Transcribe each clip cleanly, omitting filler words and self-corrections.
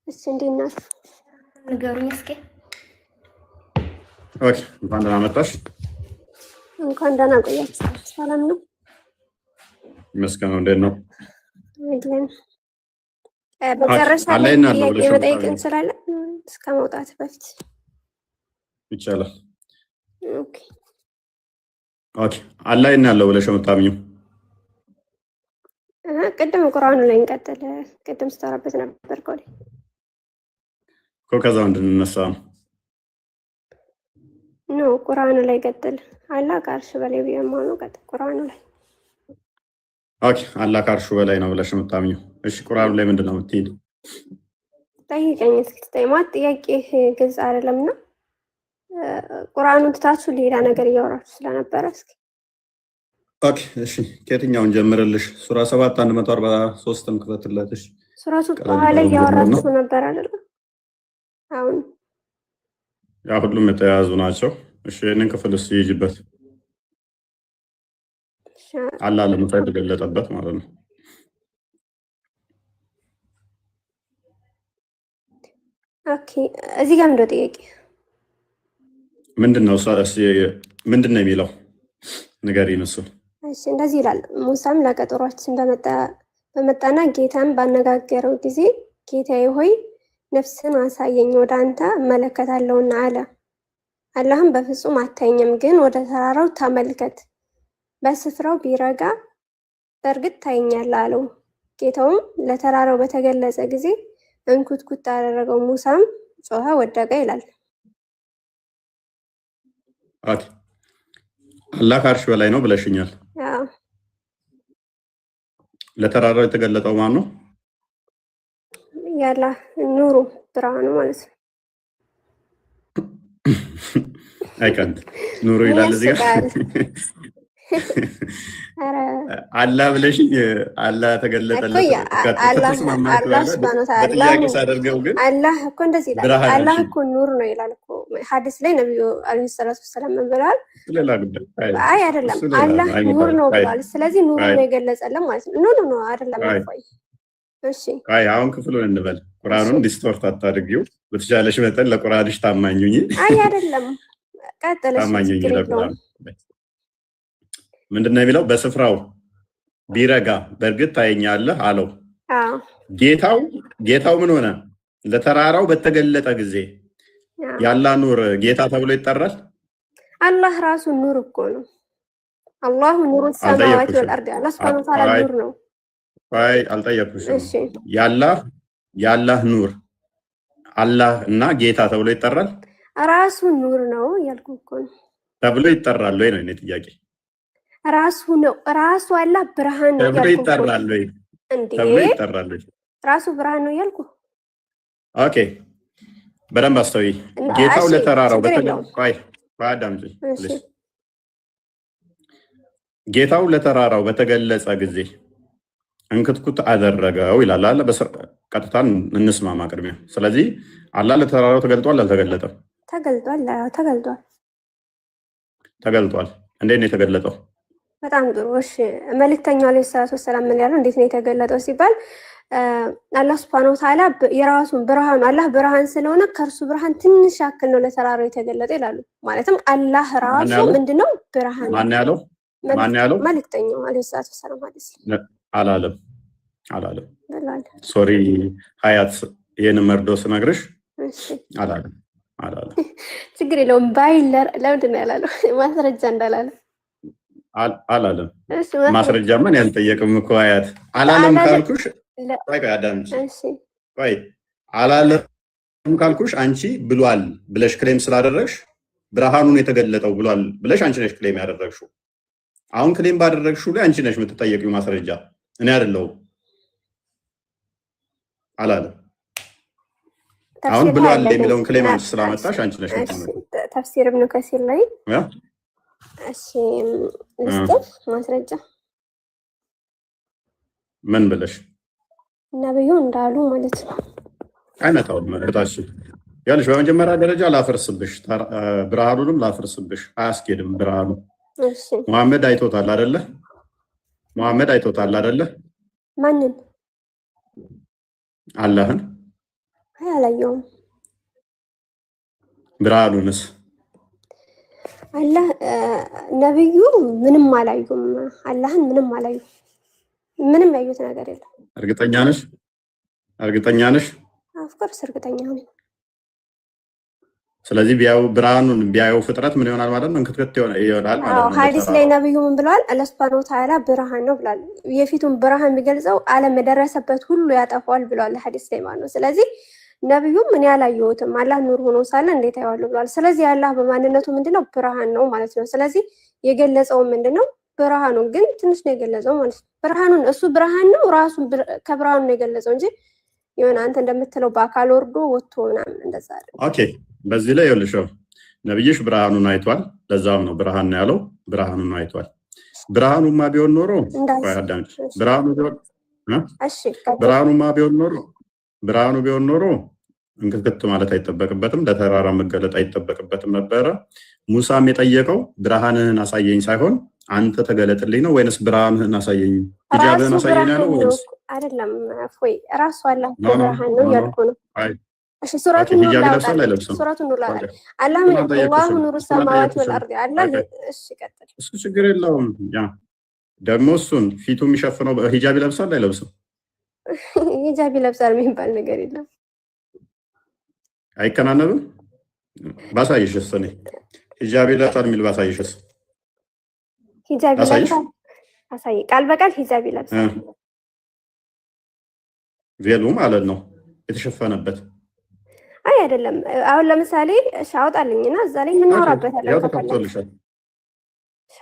እሺ እንዴት ናት? ንገሩኝ እስኪ። ኦኬ እንኳን ደህና መጣሽ። እንኳን ደህና ቆያችሁ። ሰላም ነው? ይመስገን። እንዴት ነው? አይደለም። በመጨረሻ ላይ ጥያቄ መጠየቅ እንችላለን እስከ መውጣት በፊት ይቻላል? ኦኬ ኦኬ። አላህ እና ያለው ብለሽ የምታምኚው? ቅድም ቁርአኑ ላይ እንቀጥል። ቅድም ስተራበት ነበር እኮ ከዛ እንድንነሳ ነው። ኖ ቁርአኑ ላይ ቀጥል። አላህ ከአርሽ በላይ ቢሆን ቀጥል ቁርአኑ ላይ። ኦኬ አላህ ከአርሹ በላይ ነው ብለሽ የምታምኚው? እሺ ቁርአኑ ላይ ምንድን ነው የምትሄድ? ጠይቀኝ እስኪ። ትጠይማት ጥያቄ ግልጽ አይደለምና ቁርአኑን ትታችሁ ሌላ ነገር እያወራችሁ ስለነበረ እስኪ። ኦኬ እሺ ከየትኛውን ጀምርልሽ? ሱራ 7 143ን ክፈትላትሽ። ሱራቱ ጣሃ ላይ እያወራችሁ ነበር አይደል? አሁን ያ ሁሉም የተያያዙ ናቸው። እሺ ይህንን ክፍል እስኪ ይጅበት። አላህ ለሙሳ የተገለጠበት ማለት ነው። ኦኬ እዚህ ጋር ምንድነው ጥያቄ? ምንድነው ምንድነው የሚለው ንገሪን እሱን። እሺ እንደዚህ ይላል። ሙሳም ለቀጠሯችን በመጣና ጌታን ባነጋገረው ጊዜ ጌታዬ ሆይ ነፍስን አሳየኝ ወደ አንተ እመለከታለሁና አለ። አላህም በፍጹም አታየኝም፣ ግን ወደ ተራራው ተመልከት፣ በስፍራው ቢረጋ በእርግጥ ታየኛለህ አለው። ጌታውም ለተራራው በተገለጸ ጊዜ እንኩትኩት አደረገው፣ ሙሳም ጮኸ ወደቀ ይላል። ኦኬ አላህ ከአርሽ በላይ ነው ብለሽኛል። አዎ ለተራራው የተገለጠው ማን ነው? ያላ ኑሩ ብርሃኑ ማለት ነው። አይቀንት ኑሩ ይላል እዚህ ጋር አላህ ብለሽኝ አላህ ተገለጠለት። አላህ ሳደርገው ግን አላህ እኮ እንደዚህ ይላል። አላህ እኮ ኑር ነው ይላል እኮ ሐዲስ ላይ ነብዩ አለይሂ ሰላቱ ወሰለም ብለዋል። አይ አይደለም አላህ ኑር ነው ብለዋል። ስለዚህ ኑር ነው የገለጸልን ማለት ነው። ኖ ኖ ኖ አይደለም። እሺ አይ አሁን ክፍሉን እንበል። ቁርአኑን ዲስቶርት አታድርጊው። በተቻለሽ መጠን ለቁርአንሽ ታማኙኝ። አይ አይደለም ቀጥለሽ ታማኙኝ ለቁርአን ምንድነው የሚለው? በስፍራው ቢረጋ በእርግጥ ታየኛለህ አለው። ጌታው ምን ሆነ? ለተራራው በተገለጠ ጊዜ ያላህ ኑር ጌታ ተብሎ ይጠራል። አላህ ራሱ ኑር እኮ ነው። አላሁ ኑሩ ሰማዋት ወልአርድ። አላህ ሱብሃነሁ ወተዓላ ኑር ነው። አይ አልጠየኩሽም። ያላህ ኑር አላህ እና ጌታ ተብሎ ይጠራል። ራሱ ኑር ነው ያልኩ እኮ ነው። ተብሎ ይጠራል ወይ ነው የኔ ጥያቄ። ራሱ ነው ራሱ አላህ ብርሃን ነው ተብሎ ይጠራል ወይ? ተብሎ ይጠራል ወይ? ራሱ ብርሃን ነው ያልኩ። ኦኬ በደንብ አስተውይ። ጌታው ለተራራው ጌታው ለተራራው በተገለጸ ጊዜ እንክትኩት አደረገው ይላል አለ። ቀጥታ እንስማማ ቅድሚያ። ስለዚህ አላህ ለተራራው ተገልጧል አልተገለጠም? ተገልጧል። እንዴት ነው የተገለጠው? በጣም ጥሩ። እሺ መልእክተኛው አለይሂ ሰላቱ ወሰላም ምን ያለው? እንዴት ነው የተገለጠው ሲባል አላህ ሱብሃነሁ ወተዓላ የራሱን ብርሃን አላህ ብርሃን ስለሆነ ከእርሱ ብርሃን ትንሽ ያክል ነው ለተራራው የተገለጠ ይላሉ። ማለትም አላህ ራሱ ምንድነው ብርሃን። ማን ያለው? መልእክተኛው አለይሂ ሰላቱ ወሰላም አላለም። ሶሪ ሀያት ይሄን መርዶ ስነግርሽ አላለም። ችግር የለውም። ባይለር ለምንድን ነው ያላለው? ማስረጃ እንዳላለ አላለም። ማስረጃ ምን ያልጠየቅም እኮ ሀያት አላለም ካልኩሽ አላለም ካልኩሽ አንቺ ብሏል ብለሽ ክሌም ስላደረግሽ ብርሃኑን የተገለጠው ብሏል ብለሽ አንቺ ነሽ ክሌም ያደረግሽው። አሁን ክሌም ባደረግሽው ላይ አንቺ ነሽ የምትጠየቂው ማስረጃ፣ እኔ አይደለሁም። አላለም። አሁን ብሏል የሚለውን ክሌም አንቺ ስላመጣሽ አንቺ ነሽ ተፍሲር ኢብኑ ከሲር ላይ እሺ ልስጥፍ ማስረጃ ምን ብለሽ ነብዩ እንዳሉ ማለት ነው። አይመጣውም እታሽ ያለሽ በመጀመሪያ ደረጃ ላፈርስብሽ፣ ብርሃኑንም ላፈርስብሽ። አያስኬድም ብርሃኑ። እሺ መሐመድ አይቶታል አይደለ? ማንን? አላህን አላየውም። ብርሃኑንስ? አላህ ነብዩ ምንም አላዩም። አላህን ምንም አላዩም። ምንም ያዩት ነገር የለም። እርግጠኛ ነሽ? እርግጠኛ ነሽ? ኦፍኮርስ እርግጠኛ ነኝ። ስለዚህ ብርሃኑን ቢያዩ ፍጥረት ምን ይሆናል ማለት ነው? እንክትክት ይሆናል ማለት ነው። ሐዲስ ላይ ነብዩ ምን ብለዋል? አላህ ሱብሓነሁ ወተዓላ ብርሃን ነው ብሏል። የፊቱን ብርሃን የሚገልጸው ዓለም የደረሰበት ሁሉ ያጠፋዋል ብለዋል ሐዲስ ላይ ማለት ነው። ስለዚህ ነብዩም ምን ያላየሁትም አላህ ኑር ሆኖ ሳለ እንዴት አየዋለሁ ብለዋል። ስለዚህ አላህ በማንነቱ ምንድነው? ብርሃን ነው ማለት ነው። ስለዚህ የገለጸው ምንድነው? ብርሃኑን ግን ትንሽ ነው የገለጸው ማለት ነው። ብርሃኑን እሱ ብርሃን ነው ራሱን ከብርሃኑ ነው የገለጸው እንጂ የሆነ አንተ እንደምትለው በአካል ወርዶ ወጥቶ ምናምን እንደዛ አይደለም። ኦኬ በዚህ ላይ ይኸውልሽ ነብይሽ ብርሃኑን አይቷል። ለዛም ነው ብርሃን ነው ያለው። ብርሃኑን አይቷል። ብርሃኑማ ቢሆን ኖሮ ብርሃኑ ቢሆን ኖሮ እንክትክት ማለት አይጠበቅበትም፣ ለተራራ መገለጥ አይጠበቅበትም ነበረ። ሙሳም የጠየቀው ብርሃንህን አሳየኝ ሳይሆን አንተ ተገለጥልኝ ነው ወይንስ ብርሃንህን አሳየኝ ሂጃብህን አሳየኝ ያለው ወይስ አይደለም? ወይ ራሱ አላህ ብርሃን ነው ያልኩ ነው። እሺ ሱረቱን ኑር ላይ አላህ ምን ወላሁ ኑሩ ሰማዋት ወልአርድ አላህ። እሺ ቀጥል። እሱ ችግር የለውም። ያ ደግሞ እሱን ፊቱ የሚሸፍነው ሂጃብ ይለብሳል አይለብስም? ሂጃብ ይለብሳል የሚባል ነገር የለም። አይከናነብም። ባሳይሽስ እኔ ሂጃብ ይለብሳል የሚል ባሳይሽስ? ሂጃብ ይለብሳል አሳይ። ቃል በቃል ሂጃብ ይለብሳል ቬሉ ማለት ነው የተሸፈነበት። አይ አይደለም። አሁን ለምሳሌ ሻውጣልኝና እዛ ላይ የምናወራበት አለ። ተከፍቶልሻል።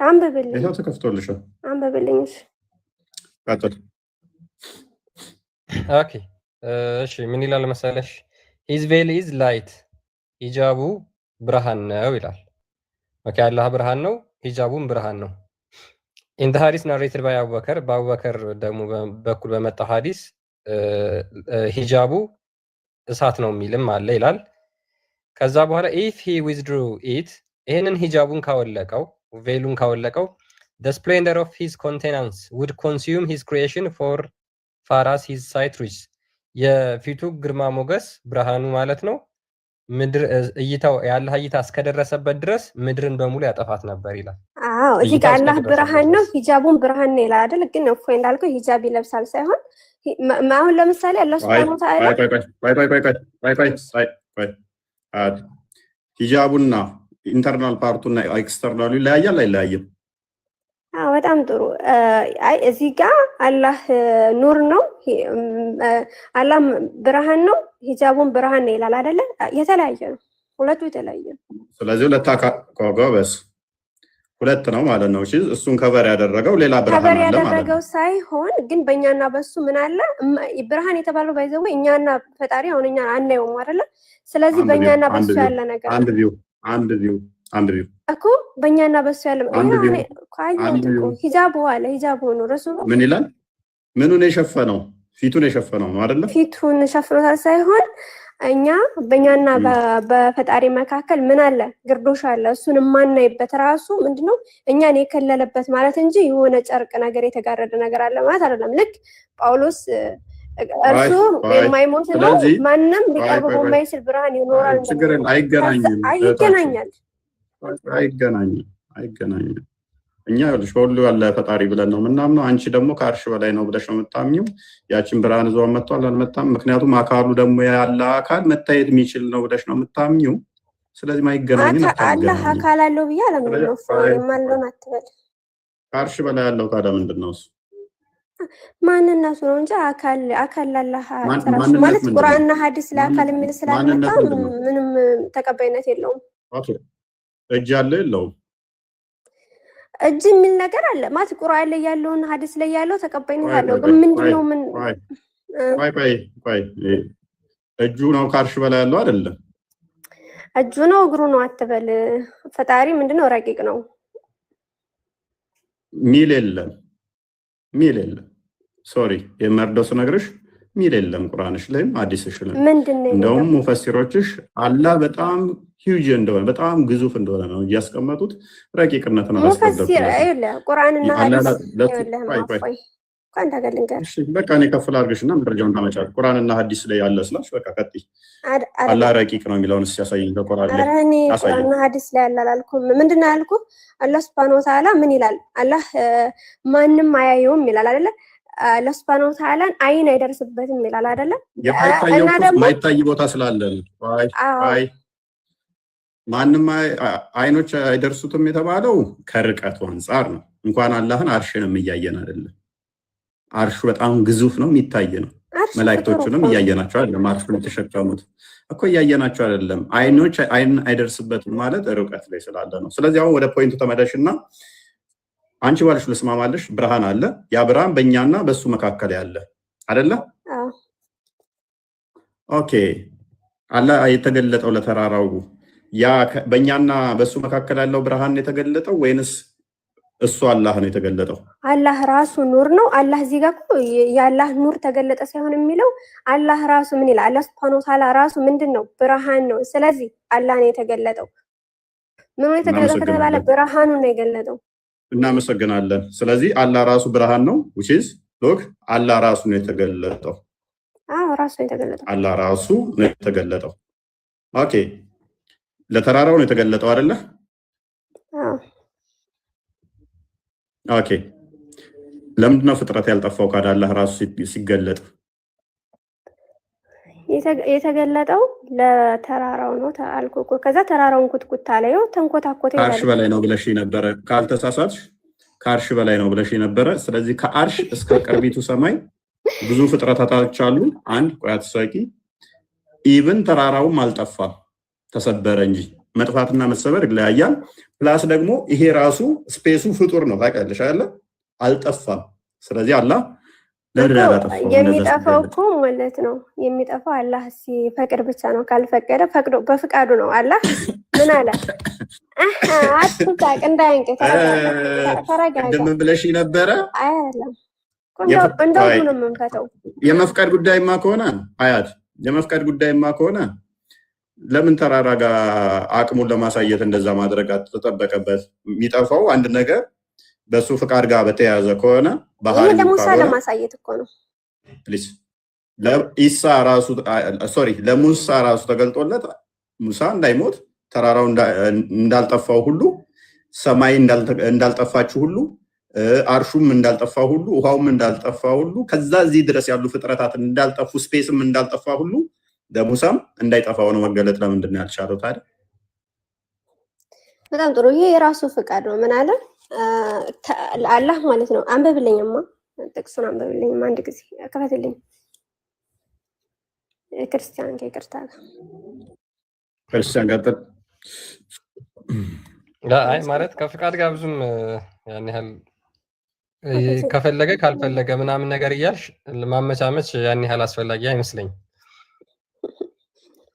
አንብብልኝ። ይሄው ተከፍቶልሻል። አንብብልኝ። ቀጥል። ኦኬ እሺ ምን ይላል መሰለሽ? ሂዝ ቬል ኢዝ ላይት፣ ሂጃቡ ብርሃን ነው ይላል። ኦኬ አላህ ብርሃን ነው፣ ሂጃቡም ብርሃን ነው። ኢን ዘ ሐዲስ ናሬትድ ባይ አቡበከር፣ በአቡበከር ደግሞ በኩል በመጣ ሐዲስ ሂጃቡ እሳት ነው የሚልም አለ ይላል። ከዛ በኋላ ኢፍ ሂ ዊዝድሩ ኢት፣ ይህንን ሂጃቡን ካወለቀው ቬሉን ካወለቀው the splendor of his countenance would consume his creation for far as his sight reaches፣ የፊቱ ግርማ ሞገስ ብርሃኑ ማለት ነው ምድር እይታው ያለ እይታ እስከደረሰበት ድረስ ምድርን በሙሉ ያጠፋት ነበር ይላል። አዎ እዚህ ጋር አላህ ብርሃን ነው ሂጃቡን ብርሃን ነው ይላል አይደል? ግን እኮ እንዳልከው ሂጃብ ይለብሳል ሳይሆን አሁን ለምሳሌ አላህ ሱብሃነሁ ወተዓላ ሂጃቡና ኢንተርናል ፓርቱና ኤክስተርናሉ ይለያያል አይለያይም? አዎ በጣም ጥሩ። አይ እዚህ ጋር አላህ ኑር ነው፣ አላህ ብርሃን ነው፣ ሂጃቡን ብርሃን ነው ይላል አይደለ? የተለያየ ነው፣ ሁለቱ የተለያየ ነው። ስለዚህ ሁለት ነው ማለት ነው። እሺ እሱን ከበር ያደረገው ሌላ ብርሃን አለ ማለት ነው። ከበር ያደረገው ሳይሆን ግን በእኛና በሱ ምን አለ? ብርሃን የተባለው ባይዘው እኛና ፈጣሪ አሁን እኛ አናየውም አይደለ? ስለዚህ በእኛና በሱ ያለ ነገር አንድ ቪው እኮ በእኛና በሱ ያለ ሂጃቡ አለ። ሂጃቡ ነው ረሱሉ ምን ይላል? ምኑን የሸፈነው? ፊቱን የሸፈነው ነው አይደለ? ፊቱን ሸፍኖታል ሳይሆን እኛ በእኛና በፈጣሪ መካከል ምን አለ? ግርዶሽ አለ። እሱን የማናይበት ራሱ ምንድነው እኛን የከለለበት ማለት እንጂ የሆነ ጨርቅ ነገር የተጋረደ ነገር አለ ማለት አይደለም። ልክ ጳውሎስ እርሱ የማይሞት ነው፣ ማንም ሊቀርበው የማይችል ብርሃን ይኖራል። አይገናኝም። እኛ ልጅ ሁሉ ያለ ፈጣሪ ብለን ነው የምናምነው። አንቺ ደግሞ ከአርሽ በላይ ነው ብለሽ ነው የምታምኚው። ያችን ብርሃን ይዞ መጥቷል አልመጣም። ምክንያቱም አካሉ ደግሞ ያለ አካል መታየት የሚችል ነው ብለሽ ነው የምታምኚው። ስለዚህ ማይገናኝም። አላህ አካል አለው ብዬ አላምንም። ማንንም አትበል። ከአርሽ በላይ ያለው ታዲያ ምንድን ነው እሱ? ማንነቱ ነው እንጂ አካል አላህ ማለት ቁርአንና ሐዲስ ላይ አካል የሚል ስላልመጣ ምንም ተቀባይነት የለውም። ኦኬ እጅ አለ የለውም? እጅ የሚል ነገር አለ ማለት ቁርአን ላይ ያለውን ሐዲስ ላይ ያለው ተቀባይነት አለው። ግን ምንድነው ምን እጁ ነው ከአርሽ በላይ ያለው አይደለም? እጁ ነው እግሩ ነው አትበል። ፈጣሪ ምንድነው ረቂቅ ነው ሚል የለም ሶሪ የመርዶስ ነግርሽ ሚል የለም ቁርአንሽ ላይም ሐዲስሽ ላይ ምንድነው? እንደውም ሙፈሲሮችሽ አላህ በጣም ሂውጅ እንደሆነ በጣም ግዙፍ እንደሆነ ነው እያስቀመጡት። ረቂቅነት ነው ሙፈሲር አይደለ ቁርአንና ሐዲስ እንኳን ታገልንገር እሺ በቃ እኔ ከፍል አድርግሽና መረጃውን ታመጫለሽ። ቁርአንና ሐዲስ ላይ ያለ ስላሽ በቃ ቀጥይ። አላህ ረቂቅ ነው የሚለውን ሲያሳየኝ ከቁርአን ላይ እኔ ቁርአንና ሐዲስ ላይ አላልኩም። ምንድነው ያልኩህ? አላህ ሱብሃነሁ ወተዓላ ምን ይላል? አላህ ማንም አያየውም ይላል አይደለ? አላህ ሱብሃነሁ ወተዓላን አይን አይደርስበትም ይላል አይደለ? የማይታይ ቦታ ስላለ አይ ማንም አይኖች አይደርሱትም የተባለው ከርቀቱ አንጻር ነው። እንኳን አላህን አርሽንም እያየን አይደለም። አርሹ በጣም ግዙፍ ነው፣ የሚታይ ነው። መላእክቶቹንም እያየናቸው አይደለም። አርሹን የተሸከሙት እኮ እያየናቸው አይደለም። አይኖች አይን አይደርስበትም ማለት ርቀት ላይ ስላለ ነው። ስለዚህ አሁን ወደ ፖይንቱ ተመለሽና አንቺ ባልሽ ልስማማለሽ። ብርሃን አለ። ያ ብርሃን በእኛና በሱ መካከል ያለ አይደለ? ኦኬ። አላህ የተገለጠው ለተራራው ያ በእኛና በሱ መካከል ያለው ብርሃን የተገለጠው ወይንስ እሱ አላህ ነው የተገለጠው? አላህ ራሱ ኑር ነው። አላህ እዚህ ጋር እኮ የአላህ ኑር ተገለጠ ሳይሆን የሚለው አላህ ራሱ ምን ይላል? አላህ ሱብሃነሁ ወተዓላ ራሱ ምንድን ነው? ብርሃን ነው። ስለዚህ አላህ ነው የተገለጠው። ምን የተገለጠው ከተባለ ብርሃኑ ነው የገለጠው። እናመሰግናለን። ስለዚህ አላህ ራሱ ብርሃን ነው። which is look አላህ ራሱ ነው የተገለጠው። ራሱ ነው የተገለጠው። አላህ ራሱ ነው የተገለጠው። ኦኬ ለተራራው ነው የተገለጠው አይደለ? ኦኬ ለምንድን ነው ፍጥረት ያልጠፋው ካዳ አላህ ራሱ ሲገለጥ? የተገለጠው ለተራራው ነው አልኩ እኮ። ከዛ ተራራውን ኩትኩት አለው ተንኮታኮተ። ከአርሽ በላይ ነው ብለሽ ነበረ፣ ካልተሳሳትሽ ከአርሽ በላይ ነው ብለሽ ነበረ። ስለዚህ ከአርሽ እስከ ቅርቢቱ ሰማይ ብዙ ፍጥረታቶች አሉ። አንድ ቆይ አትሳቂ። ኢቭን ተራራውም አልጠፋም፣ ተሰበረ እንጂ። መጥፋትና መሰበር ይለያያል። ፕላስ ደግሞ ይሄ ራሱ ስፔሱ ፍጡር ነው ታውቂያለሽ አይደለ? አልጠፋም። ስለዚህ አላህ የሚጠፋው እኮ ማለት ነው የሚጠፋው አላህ ሲፈቅድ ብቻ ነው። ካልፈቀደ ፈቅዶ በፍቃዱ ነው። አላህ ምን አለ? አትሳቅ እንዳይንቅ ተረጋጋ። እንደም ብለሽ ነበረ አይደለም እንደው ነው የምንፈተው። የመፍቀድ ጉዳይማ ከሆነ አያት የመፍቀድ ጉዳይማ ከሆነ ለምን ተራራ ጋር አቅሙን ለማሳየት እንደዛ ማድረግ ተጠበቀበት? የሚጠፋው አንድ ነገር በሱ ፍቃድ ጋር በተያያዘ ከሆነ ባህሪ ለሙሳ ለማሳየት እኮ ነው። ፕሊዝ ለኢሳ ራሱ ለሙሳ ራሱ ተገልጦለት ሙሳ እንዳይሞት ተራራው እንዳልጠፋው ሁሉ ሰማይ እንዳልጠፋችሁ ሁሉ አርሹም እንዳልጠፋው ሁሉ ውሃውም እንዳልጠፋው ሁሉ ከዛ እዚህ ድረስ ያሉ ፍጥረታት እንዳልጠፉ ስፔስም እንዳልጠፋ ሁሉ ለሙሳም እንዳይጠፋው ነው መገለጥ። ለምንድን ነው ያልቻለው ታዲያ? በጣም ጥሩ። ይሄ የራሱ ፍቃድ ነው። ምን አለ አላህ ማለት ነው። አንብብልኝማ፣ ጥቅሱን አንብብልኝማ አንድ ጊዜ ከፈትልኝ። ክርስቲያን ከይቅርታ ክርስቲያን ጋር አይ ማለት ከፍቃድ ጋር ብዙም ያን ያህል ከፈለገ ካልፈለገ ምናምን ነገር እያልሽ ማመቻመች ያን ያህል አስፈላጊ አይመስለኝም።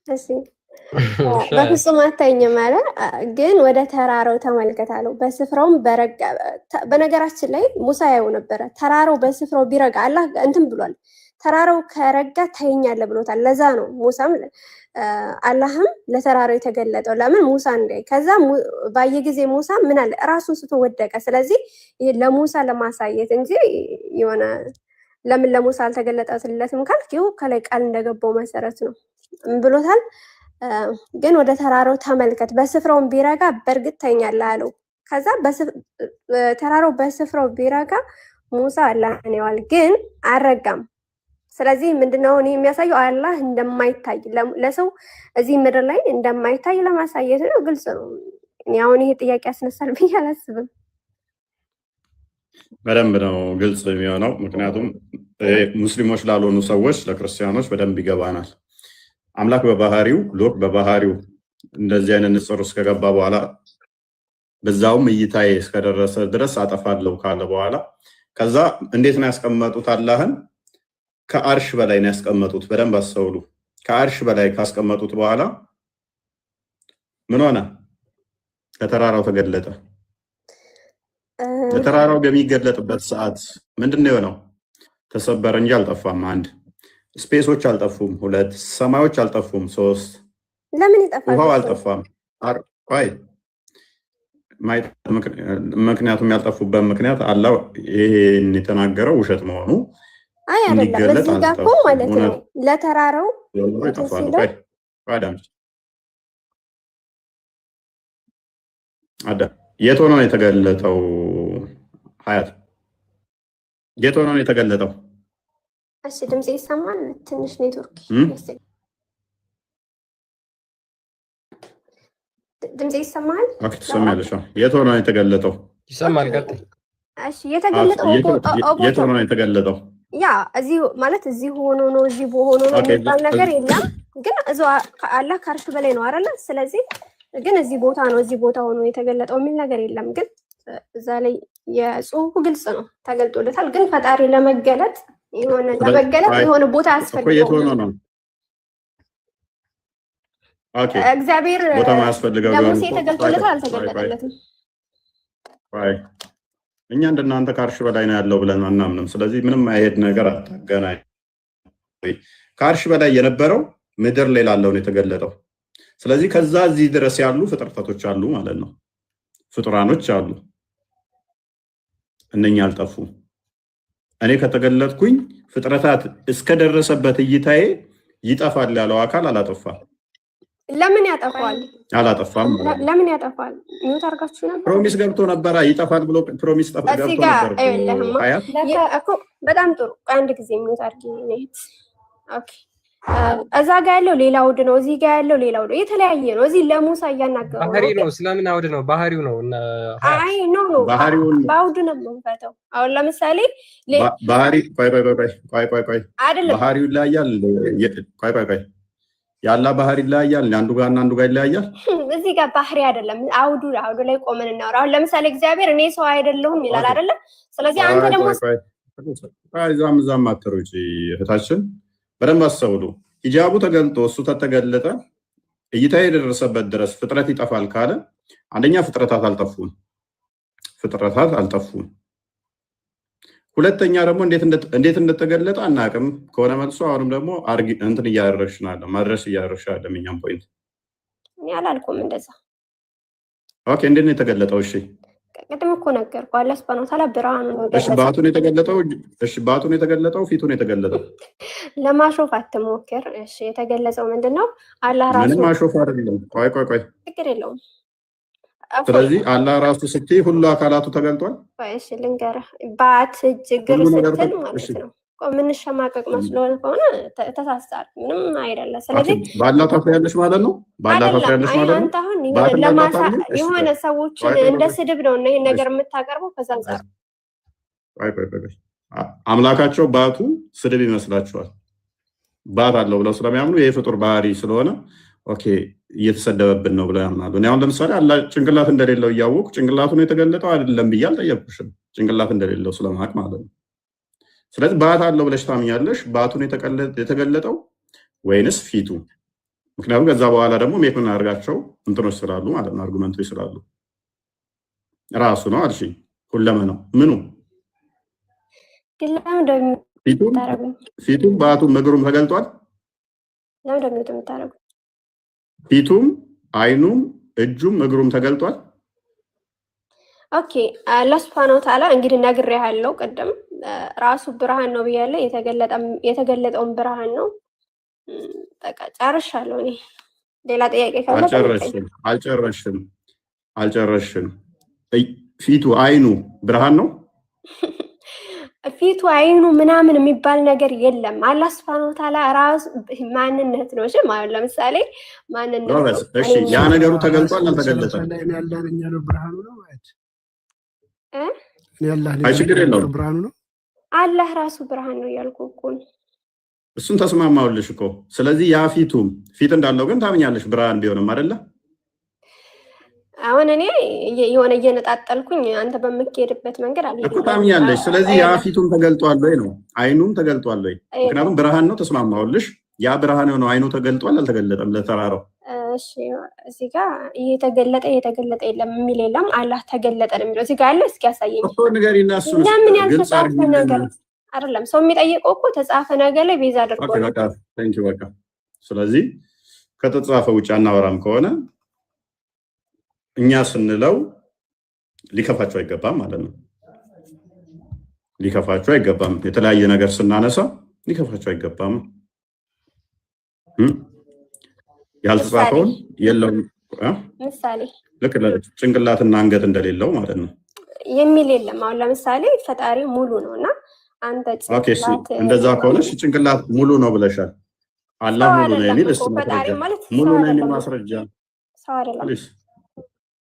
እሺ በፍጹም አታይኝም ማለት ግን ወደ ተራራው ተመልከት አለው። በስፍራውም በረጋ። በነገራችን ላይ ሙሳ ያው ነበረ ተራራው በስፍራው ቢረጋ አላህ እንትን ብሏል። ተራራው ከረጋ ታየኛለህ ብሎታል። ለዛ ነው ሙሳም አላህም ለተራራው የተገለጠው። ለምን ሙሳ እንዳይ። ከዛ ባየ ጊዜ ሙሳ ምን አለ ራሱን ስቶ ወደቀ። ስለዚህ ይሄ ለሙሳ ለማሳየት እንጂ የሆነ ለምን ለሙሳ አልተገለጠለትም ካልክ ይኸው ከላይ ቃል እንደገባው መሰረት ነው ብሎታል። ግን ወደ ተራራው ተመልከት በስፍራውን ቢረጋ በእርግጥ ታየኛለህ አለው። ከዛ ተራራው በስፍራው ቢረጋ ሙሳ አላህን ያዋል ግን አልረጋም። ስለዚህ ምንድነው እኔ የሚያሳየው አላህ እንደማይታይ ለሰው እዚህ ምድር ላይ እንደማይታይ ለማሳየት ነው። ግልጽ ነው። እኔ አሁን ይሄ ጥያቄ ያስነሳል ብዬ አላስብም። በደንብ ነው ግልጽ የሚሆነው። ምክንያቱም ሙስሊሞች ላልሆኑ ሰዎች ለክርስቲያኖች በደንብ ይገባናል። አምላክ በባህሪው ሎክ በባህሪው እንደዚህ አይነት ንጽር እስከገባ በኋላ በዛውም እይታዬ እስከደረሰ ድረስ አጠፋለሁ ካለ በኋላ ከዛ እንዴት ነው ያስቀመጡት? አላህን ከአርሽ በላይ ነው ያስቀመጡት። በደንብ አስተውሉ። ከአርሽ በላይ ካስቀመጡት በኋላ ምን ሆነ? ለተራራው ተገለጠ። ለተራራው በሚገለጥበት ሰዓት ምንድነው የሆነው? ተሰበረ እንጂ አልጠፋም። አንድ ስፔሶች አልጠፉም። ሁለት ሰማዮች አልጠፉም። ሶስት ለምን ይጠፋል? ውሃው አልጠፋም። አይ ምክንያቱም ያልጠፉበት ምክንያት አላህ ይሄን የተናገረው ውሸት መሆኑ አይ አይደለም። እንዲገለጥ እዚህ ጋር እኮ ማለት ነው ለተራራው ይጠፋሉ። የት ሆኖ ነው የተገለጠው? ሀያት የት ሆኖ ነው የተገለጠው? እሺ ድምጽ ይሰማል? ትንሽ ኔትወርክ ድምጽ ይሰማል? ኦኬ ትሰማለሽ? የት ሆኖ ነው የተገለጠው? ይሰማል። ቀጥል። እሺ የተገለጠው የት ሆኖ ነው የተገለጠው? ያ እዚህ ማለት እዚህ ሆኖ ነው እዚህ ሆኖ ነው የሚባል ነገር የለም። ግን እዛው አላህ ከአርሽ በላይ ነው አይደለ? ስለዚህ ግን እዚህ ቦታ ነው እዚህ ቦታ ሆኖ የተገለጠው የሚል ነገር የለም። ግን እዛ ላይ የጽሁፉ ግልጽ ነው ተገልጦለታል። ግን ፈጣሪ ለመገለጥ የሆነ ቦታ ያስፈልጋል። የት ሆኖ ነው? ኦኬ እግዚአብሔር ቦታ ማያስፈልገው ለሙሴ ተገልጦለታል አልተገለጠለትም? እኛ እንደናንተ ከአርሽ በላይ ነው ያለው ብለን አናምንም። ስለዚህ ምንም አይሄድ ነገር አታገናኝ። ከአርሽ በላይ የነበረው ምድር ላይ ላለው ነው የተገለጠው። ስለዚህ ከዛ እዚህ ድረስ ያሉ ፍጥረታቶች አሉ ማለት ነው። ፍጡራኖች አሉ፣ እነኛ አልጠፉም። እኔ ከተገለጥኩኝ ፍጥረታት እስከደረሰበት እይታዬ ይጠፋል ያለው አካል አላጠፋም። ለምን ያጠፋል? አላጠፋም። ለምን ያጠፋል? ሚውት አድርጋችሁ ነበር። ፕሮሚስ ገብቶ ነበር ይጠፋል ብሎ ፕሮሚስ ገብቶ ነበር እኮ። በጣም ጥሩ። አንድ ጊዜ ሚውት አድርጊ። ኦኬ እዛ ጋ ያለው ሌላ አውድ ነው፣ እዚህ ጋ ያለው ሌላ አውድ የተለያየ ነው። እዚህ ለሙሳ እያናገሩ ባህሪ ነው። ስለምን አውድ ነው? ባህሪው ነው። አይ ኖ በአውድ ነው የምንፈተው። አሁን ለምሳሌ ባህሪ ቆይ አይደለም፣ ባህሪው ይለያያል። ቆይ ያላ ባህሪ ይለያያል። አንዱ ጋር እና አንዱ ጋር ይለያያል። እዚህ ጋር ባህሪ አይደለም፣ አውዱ ላይ ቆመን እናወራ። አሁን ለምሳሌ እግዚአብሔር እኔ ሰው አይደለሁም ይላል አይደለም? ስለዚህ አንተ ደግሞ ዛም አትሩጪ እህታችን፣ በደንብ አስተውሉ። ሂጃቡ ተገልጦ እሱ ተተገለጠ እይታ የደረሰበት ድረስ ፍጥረት ይጠፋል ካለ አንደኛ ፍጥረታት አልጠፉም። ሁለተኛ ደግሞ እንዴት እንደተገለጠ አናውቅም ከሆነ መልሶ አሁንም ደግሞ እንትን እያደረግሽ ነው ማድረስ እያደረግሽ አይደለም። እኛም ፖይንት እኔ አላልኩም እንደዛ። ኦኬ እንዴት ነው የተገለጠው? እሺ ቅድም እኮ ነገርኩህ። አላህ ሱብሃነሁ ወተዓላ ብርሃኑ ነው። እሺ ባቱን የተገለጠው ፊቱን የተገለጠው ለማሾፍ አትሞክር። እሺ የተገለጸው ምንድነው? አላህ ራሱ ምንም ማሾፍ አይደለም። ቆይ ችግር የለውም። ስለዚህ አላህ ራሱ ስትይ ሁሉ አካላቱ ተገልጧል። እሺ ልንገርህ፣ ባት እግር ስትል ማለት ነው። የምንሸማቀቅ መስሎን ከሆነ ተሳስታል። ምንም አይደለም። ስለዚህ ባላህ ታፍሪያለሽ ማለት ነው። ባላህ ታፍሪያለሽ ማለት ነው። አንተ አሁን የሆነ ሰዎችን እንደ ስድብ ነው እና ይሄን ነገር የምታቀርበው ከዛ አንፃር ቆይ አምላካቸው ባቱ ስድብ ይመስላችኋል? ባት አለው ብለው ስለሚያምኑ ይሄ ፍጡር ባህሪ ስለሆነ ኦኬ እየተሰደበብን ነው ብለው ያምናሉ። እኔ አሁን ለምሳሌ አላህ ጭንቅላት እንደሌለው እያወቁ ጭንቅላቱ ነው የተገለጠው አይደለም ብዬ አልጠየቅኩሽም። ጭንቅላት እንደሌለው ስለማቅ ማለት ነው። ስለዚህ ባት አለው ብለሽ ታምኛለሽ። ባቱን የተገለጠው ወይንስ ፊቱ? ምክንያቱም ከዛ በኋላ ደግሞ ሜክ ምን አድርጋቸው እንትኖች ስላሉ ማለት ነው፣ አርጉመንቶች ስላሉ ራሱ ነው አልሽ። ሁለመ ነው ምኑ ፊቱም ባቱም እግሩም ተገልጧል። ፊቱም አይኑም እጁም እግሩም ተገልጧል። ኦኬ አላህ ሱብሃነሁ ወተዓላ እንግዲህ ነግሬሃለሁ ቅድም ራሱ ብርሃን ነው ብያለሁ። የተገለጠውን ብርሃን ነው። በቃ ጨርሻለሁ። እኔ ሌላ ጥያቄ ካለ አልጨረሽም። ፊቱ አይኑ ብርሃን ነው። ፊቱ አይኑ ምናምን የሚባል ነገር የለም። አላህ ሱብሃነሁ ወተዓላ ራሱ ማንነት ነው። እሺ ማለት ለምሳሌ ማንነት ነው። እሺ ያ ነገሩ ተገልጧል አልተገለጠም? ብርሃኑ ነው ማለት ችግር የለውም። ብርሃኑ ነው። አላህ ራሱ ብርሃን ነው እያልኩ እኮ ነው። እሱን ተስማማውልሽ እኮ። ስለዚህ ያ ፊት እንዳለው ግን ታምኛለሽ ብርሃን ቢሆንም አይደለ? አሁን እኔ የሆነ እየነጣጠልኩኝ አንተ በምትሄድበት መንገድ አለ እኮ ታምኛለሽ። ስለዚህ ያ ፊቱም ተገልጧል ወይ ነው? አይኑም ተገልጧል ወይ? ምክንያቱም ብርሃን ነው። ተስማማውልሽ። ያ ብርሃን ነው። አይኑ ተገልጧል አልተገለጠም? ለተራራው እሺ እዚህ ጋር የተገለጠ የለም የሚል የለም። አላህ ተገለጠ ነው የሚለው እዚህ ጋር አለ። እስኪ ያሳየኝ እኮ ንገሪና። እሱ ለምን ያልተጻፈ ነገር አይደለም ሰው የሚጠይቀው እኮ ተጻፈ ነገር ላይ ቤዛ አድርጎ ነው። በቃ ስለዚህ ከተጻፈ ውጭ አናወራም ከሆነ እኛ ስንለው ሊከፋቸው አይገባም ማለት ነው። ሊከፋቸው አይገባም። የተለያየ ነገር ስናነሳ ሊከፋቸው አይገባም። ያልተጻፈውን የለውም ምሳሌ ልክ ጭንቅላትና አንገት እንደሌለው ማለት ነው የሚል የለም። አሁን ለምሳሌ ፈጣሪ ሙሉ ነው እና አንተ ጭንቅላት እንደዛ ከሆነሽ ጭንቅላት ሙሉ ነው ብለሻል። አላህ ሙሉ ነው የሚል ፈጣሪ ማለት ሙሉ ነው የሚል ማስረጃ ሰው አይደለም።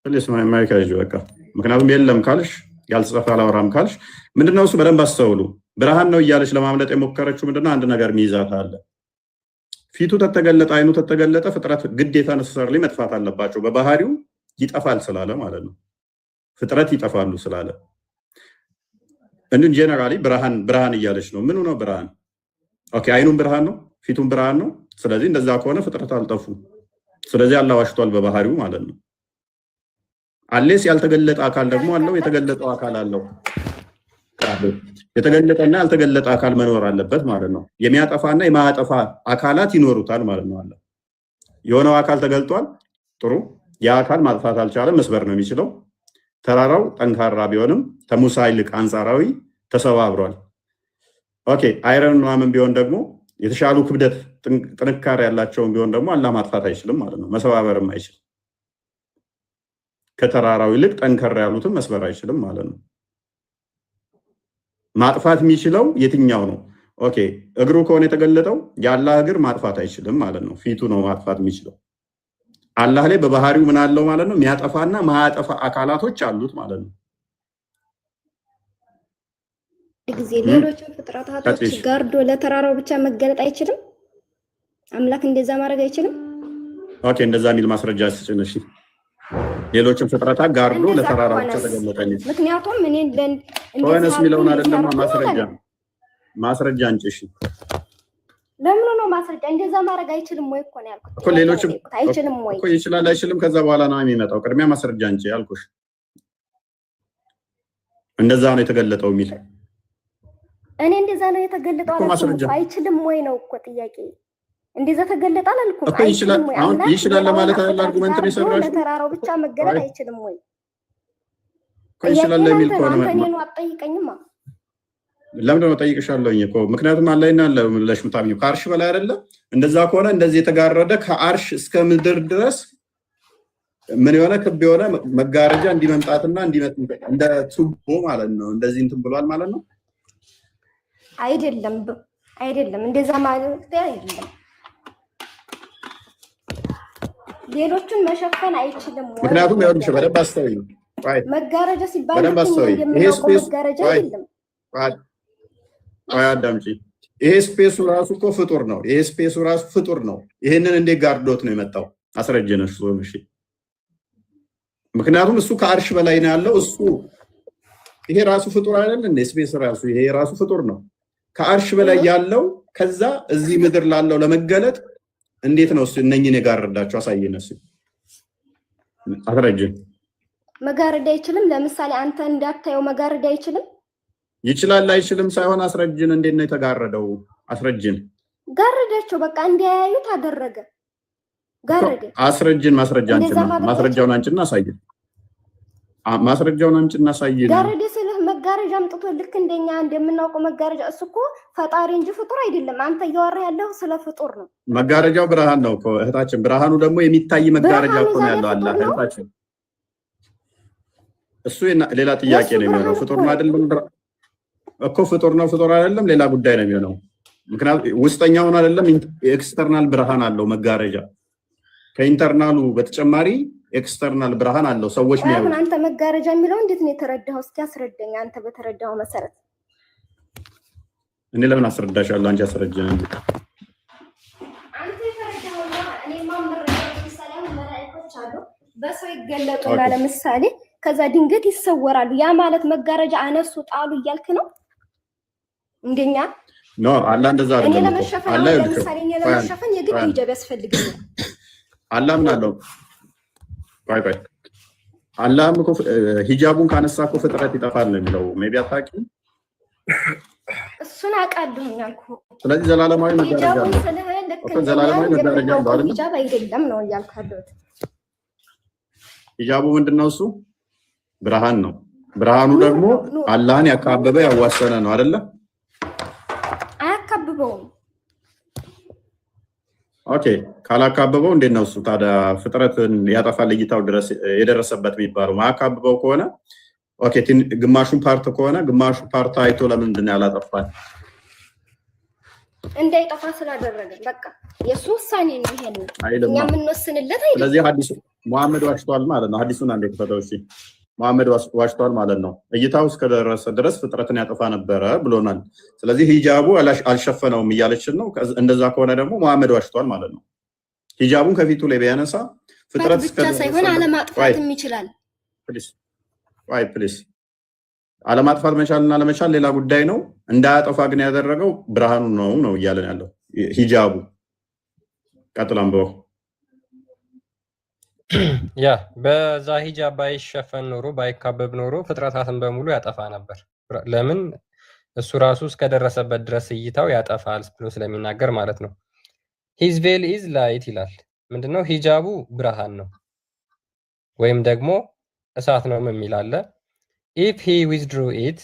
ፕሊስ ማይካጅ በቃ ምክንያቱም የለም ካልሽ ያልተጻፈ አላወራም ካልሽ ምንድነው እሱ በደንብ አስተውሉ። ብርሃን ነው እያለች ለማምለጥ የሞከረችው ምንድነው አንድ ነገር ሚይዛት አለ። ፊቱ ተተገለጠ፣ አይኑ ተተገለጠ፣ ፍጥረት ግዴታ ነሰሰርሊ መጥፋት አለባቸው በባህሪው ይጠፋል ስላለ ማለት ነው። ፍጥረት ይጠፋሉ ስላለ እንዴ ጄነራሊ ብርሃን እያለች ነው። ምኑ ነው ብርሃን? ኦኬ አይኑም ብርሃን ነው፣ ፊቱም ብርሃን ነው። ስለዚህ እንደዛ ከሆነ ፍጥረት አልጠፉ። ስለዚህ አላህ ዋሽቷል በባህሪው ማለት ነው። አሌስ ያልተገለጠ አካል ደግሞ አለው፣ የተገለጠው አካል አለው። የተገለጠና ያልተገለጠ አካል መኖር አለበት ማለት ነው። የሚያጠፋና የማያጠፋ አካላት ይኖሩታል ማለት ነው። አለ የሆነው አካል ተገልጧል፣ ጥሩ። ያ አካል ማጥፋት አልቻለም፣ መስበር ነው የሚችለው። ተራራው ጠንካራ ቢሆንም ከሙሳ ይልቅ አንጻራዊ ተሰባብሯል። ኦኬ አይረን ምናምን ቢሆን ደግሞ የተሻሉ ክብደት ጥንካሬ ያላቸውን ቢሆን ደግሞ አላህ ማጥፋት አይችልም ማለት ነው። መሰባበርም አይችልም። ከተራራው ይልቅ ጠንከር ያሉትን መስበር አይችልም ማለት ነው። ማጥፋት የሚችለው የትኛው ነው? ኦኬ እግሩ ከሆነ የተገለጠው የአላህ እግር ማጥፋት አይችልም ማለት ነው። ፊቱ ነው ማጥፋት የሚችለው። አላህ ላይ በባህሪው ምን አለው ማለት ነው? የሚያጠፋና ማያጠፋ አካላቶች አሉት ማለት ነው። ጊዜ ሌሎችን ፍጥረታቶች ጋርዶ ለተራራው ብቻ መገለጥ አይችልም? አምላክ እንደዛ ማድረግ አይችልም? ኦኬ እንደዛ የሚል ማስረጃ ስጭነሽ። ሌሎችን ፍጥረታት ጋርዶ ለተራራው ብቻ ተገለጠኝ። ምክንያቱም እኔ ሆነስ የሚለውን አይደለም ማስረጃ አንጭሽ። ለምን ነው ማስረጃ? እንደዛ ማድረግ አይችልም ወይ እኮ ነው ያልኩት እኮ። ሌሎችም አይችልም ወይ እኮ ይችላል አይችልም፣ ከዛ በኋላ ነው የሚመጣው። ቅድሚያ ማስረጃ አንቺ ያልኩሽ እንደዛ ነው የተገለጠው የሚል እኔ እንደዛ ነው የተገለጠው አላልኩም። አይችልም ወይ ነው እኮ ጥያቄ። እንደዛ ተገለጠ አላልኩም። አይችልም ወይ? አሁን ይችላል ለማለት አይደል አርጉመንት ነው የሰራሽ። ለተራራው ብቻ መገለጥ አይችልም ወይ? ይችላል ለሚል ከሆነ እኔ ነው አጠይቀኝማ። ለምንድን ነው ጠይቅሻለሁኝ እኮ ምክንያቱም አላህና ለሽምታም ከአርሽ በላይ አይደለ? እንደዛ ከሆነ እንደዚህ የተጋረደ ከአርሽ እስከ ምድር ድረስ ምን የሆነ ክብ የሆነ መጋረጃ እንዲመምጣትና እንዲመጥ እንደ ቱቦ ማለት ነው። እንደዚህ እንትን ብሏል ማለት ነው። አይደለም እንደዛ ማለት አይደለም። ሌሎችን መሸፈን አይችልም ወይ? ምክንያቱም ያውልሽ በደንብ አስተውይ። መጋረጃ ሲባል በደንብ አስተውይ። ይሄ ስፔስ መጋረጃ አይደለም። አዳምጪ። ይሄ ስፔሱ ራሱ እኮ ፍጡር ነው። ይሄ ስፔሱ ራሱ ፍጡር ነው። ይሄንን እንዴት ጋርዶት ነው የመጣው? አስረጀነሽ ሶም። እሺ ምክንያቱም እሱ ከአርሽ በላይ ነው ያለው። እሱ ይሄ ራሱ ፍጡር አይደል እንዴ? ስፔስ ራሱ ይሄ ራሱ ፍጡር ነው። ከአርሽ በላይ ያለው ከዛ እዚህ ምድር ላለው ለመገለጥ እንዴት ነው እሱ እነኝን የጋረዳቸው? አሳየን። እሱ አስረጅን። መጋረድ አይችልም። ለምሳሌ አንተ እንዳታየው መጋረድ አይችልም። ይችላል አይችልም ሳይሆን አስረጅን። እንዴት ነው የተጋረደው? አስረጅን። ጋረዳቸው በቃ እንዲያዩት አደረገ። ጋረደ። አስረጅን። ማስረጃውን አንቺና አሳየን። ማስረጃውን አንቺና አሳየን። ጋረደ ስልህ መጋረጃ አምጥቶ ልክ እንደኛ እንደምናውቀው መጋረጃ። እሱ እኮ ፈጣሪ እንጂ ፍጡር አይደለም። አንተ እያወራ ያለው ስለ ፍጡር ነው። መጋረጃው ብርሃን ነው እኮ እህታችን። ብርሃኑ ደግሞ የሚታይ መጋረጃ እኮ ነው ያለው አላህ እህታችን። እሱ ሌላ ጥያቄ ነው የሚሆነው። ፍጡር ነው አይደለም እኮ ፍጡር ነው ፍጡር አይደለም ሌላ ጉዳይ ነው የሚሆነው። ምክንያቱም ውስጠኛውን አይደለም ኤክስተርናል ብርሃን አለው መጋረጃ። ከኢንተርናሉ በተጨማሪ ኤክስተርናል ብርሃን አለው። ሰዎች አሁን አንተ መጋረጃ የሚለው እንዴት ነው የተረዳኸው? እስኪ አስረዳኝ። አንተ በተረዳኸው መሰረት እኔ ለምን አስረዳሻለሁ? አንቺ አስረጅኝ እንዴ። አንተ የተረዳኸውና እኔ ማምረጃው ለምሳሌ አሁን መላእክቶች አሉ በሰው ይገለጡና ለምሳሌ ከዛ ድንገት ይሰወራሉ። ያ ማለት መጋረጃ አነሱ ጣሉ እያልክ ነው እንደኛ ኖ አላህ እንደዛ አይደለም። እኔ ለመሸፈን ለምሳሌ እኔ ለመሸፈን የግድ ሂጃብ ያስፈልገኛል። አላህ ምን አለው? ቆይ አላህም እኮ ሂጃቡን ካነሳ እኮ ፍጥረት ይጠፋል ነው የሚለው። ሜቢ አታውቂም? እሱን አውቃለሁኝ አልኩህ። ስለዚህ ዘላለማዊ መጋረጃ ነው። ዘላለማዊ መጋረጃ ነው አይደል? ሂጃብ አይደለም ነው እያልኩህ ያለሁት። ሂጃቡ ምንድነው? እሱ ብርሃን ነው። ብርሃኑ ደግሞ አላህን ያካበበ ያዋሰነ ነው አይደለ? አያካብበውም። ኦኬ ካላካበበው እንዴት ነው እሱ ታዲያ ፍጥረትን ያጠፋል እይታው ድረስ የደረሰበት የሚባለው? ማያካብበው ከሆነ ኦኬ ግማሹን ፓርት ከሆነ ግማሹ ፓርት አይቶ ለምንድን ነው ያላጠፋል? እንዳይጠፋ ስላደረገ በቃ የሱ ውሳኔ ነው። ይሄን እኛ የምንወስንለት አይደለም። ስለዚህ ሐዲሱ መሐመድ ዋሽቷል ማለት ነው። ሐዲሱን አንዴ ተፈተው እሺ መሐመድ ዋሽቷል ማለት ነው። እይታው እስከደረሰ ድረስ ፍጥረትን ያጠፋ ነበረ ብሎናል። ስለዚህ ሂጃቡ አልሸፈነውም እያለችን ነው። እንደዛ ከሆነ ደግሞ መሐመድ ዋሽቷል ማለት ነው። ሂጃቡን ከፊቱ ላይ ቢያነሳ ፍጥረት ብቻ ሳይሆን አለማጥፋትም ይችላል። ፕሊስ አለማጥፋት መቻልና ለመቻል ሌላ ጉዳይ ነው። እንዳያጠፋ ግን ያደረገው ብርሃኑ ነው እያለን ያለው ሂጃቡ። ቀጥላም በው ያ በዛ ሂጃብ ባይሸፈን ኖሮ ባይካበብ ኖሮ ፍጥረታትን በሙሉ ያጠፋ ነበር። ለምን? እሱ ራሱ እስከደረሰበት ድረስ እይታው ያጠፋል ብሎ ስለሚናገር ማለት ነው። ሂዝ ቬል ኢዝ ላይት ይላል። ምንድነው? ሂጃቡ ብርሃን ነው ወይም ደግሞ እሳት ነው የሚል አለ። ኢፍ ሂ ዊዝድሩ ኢት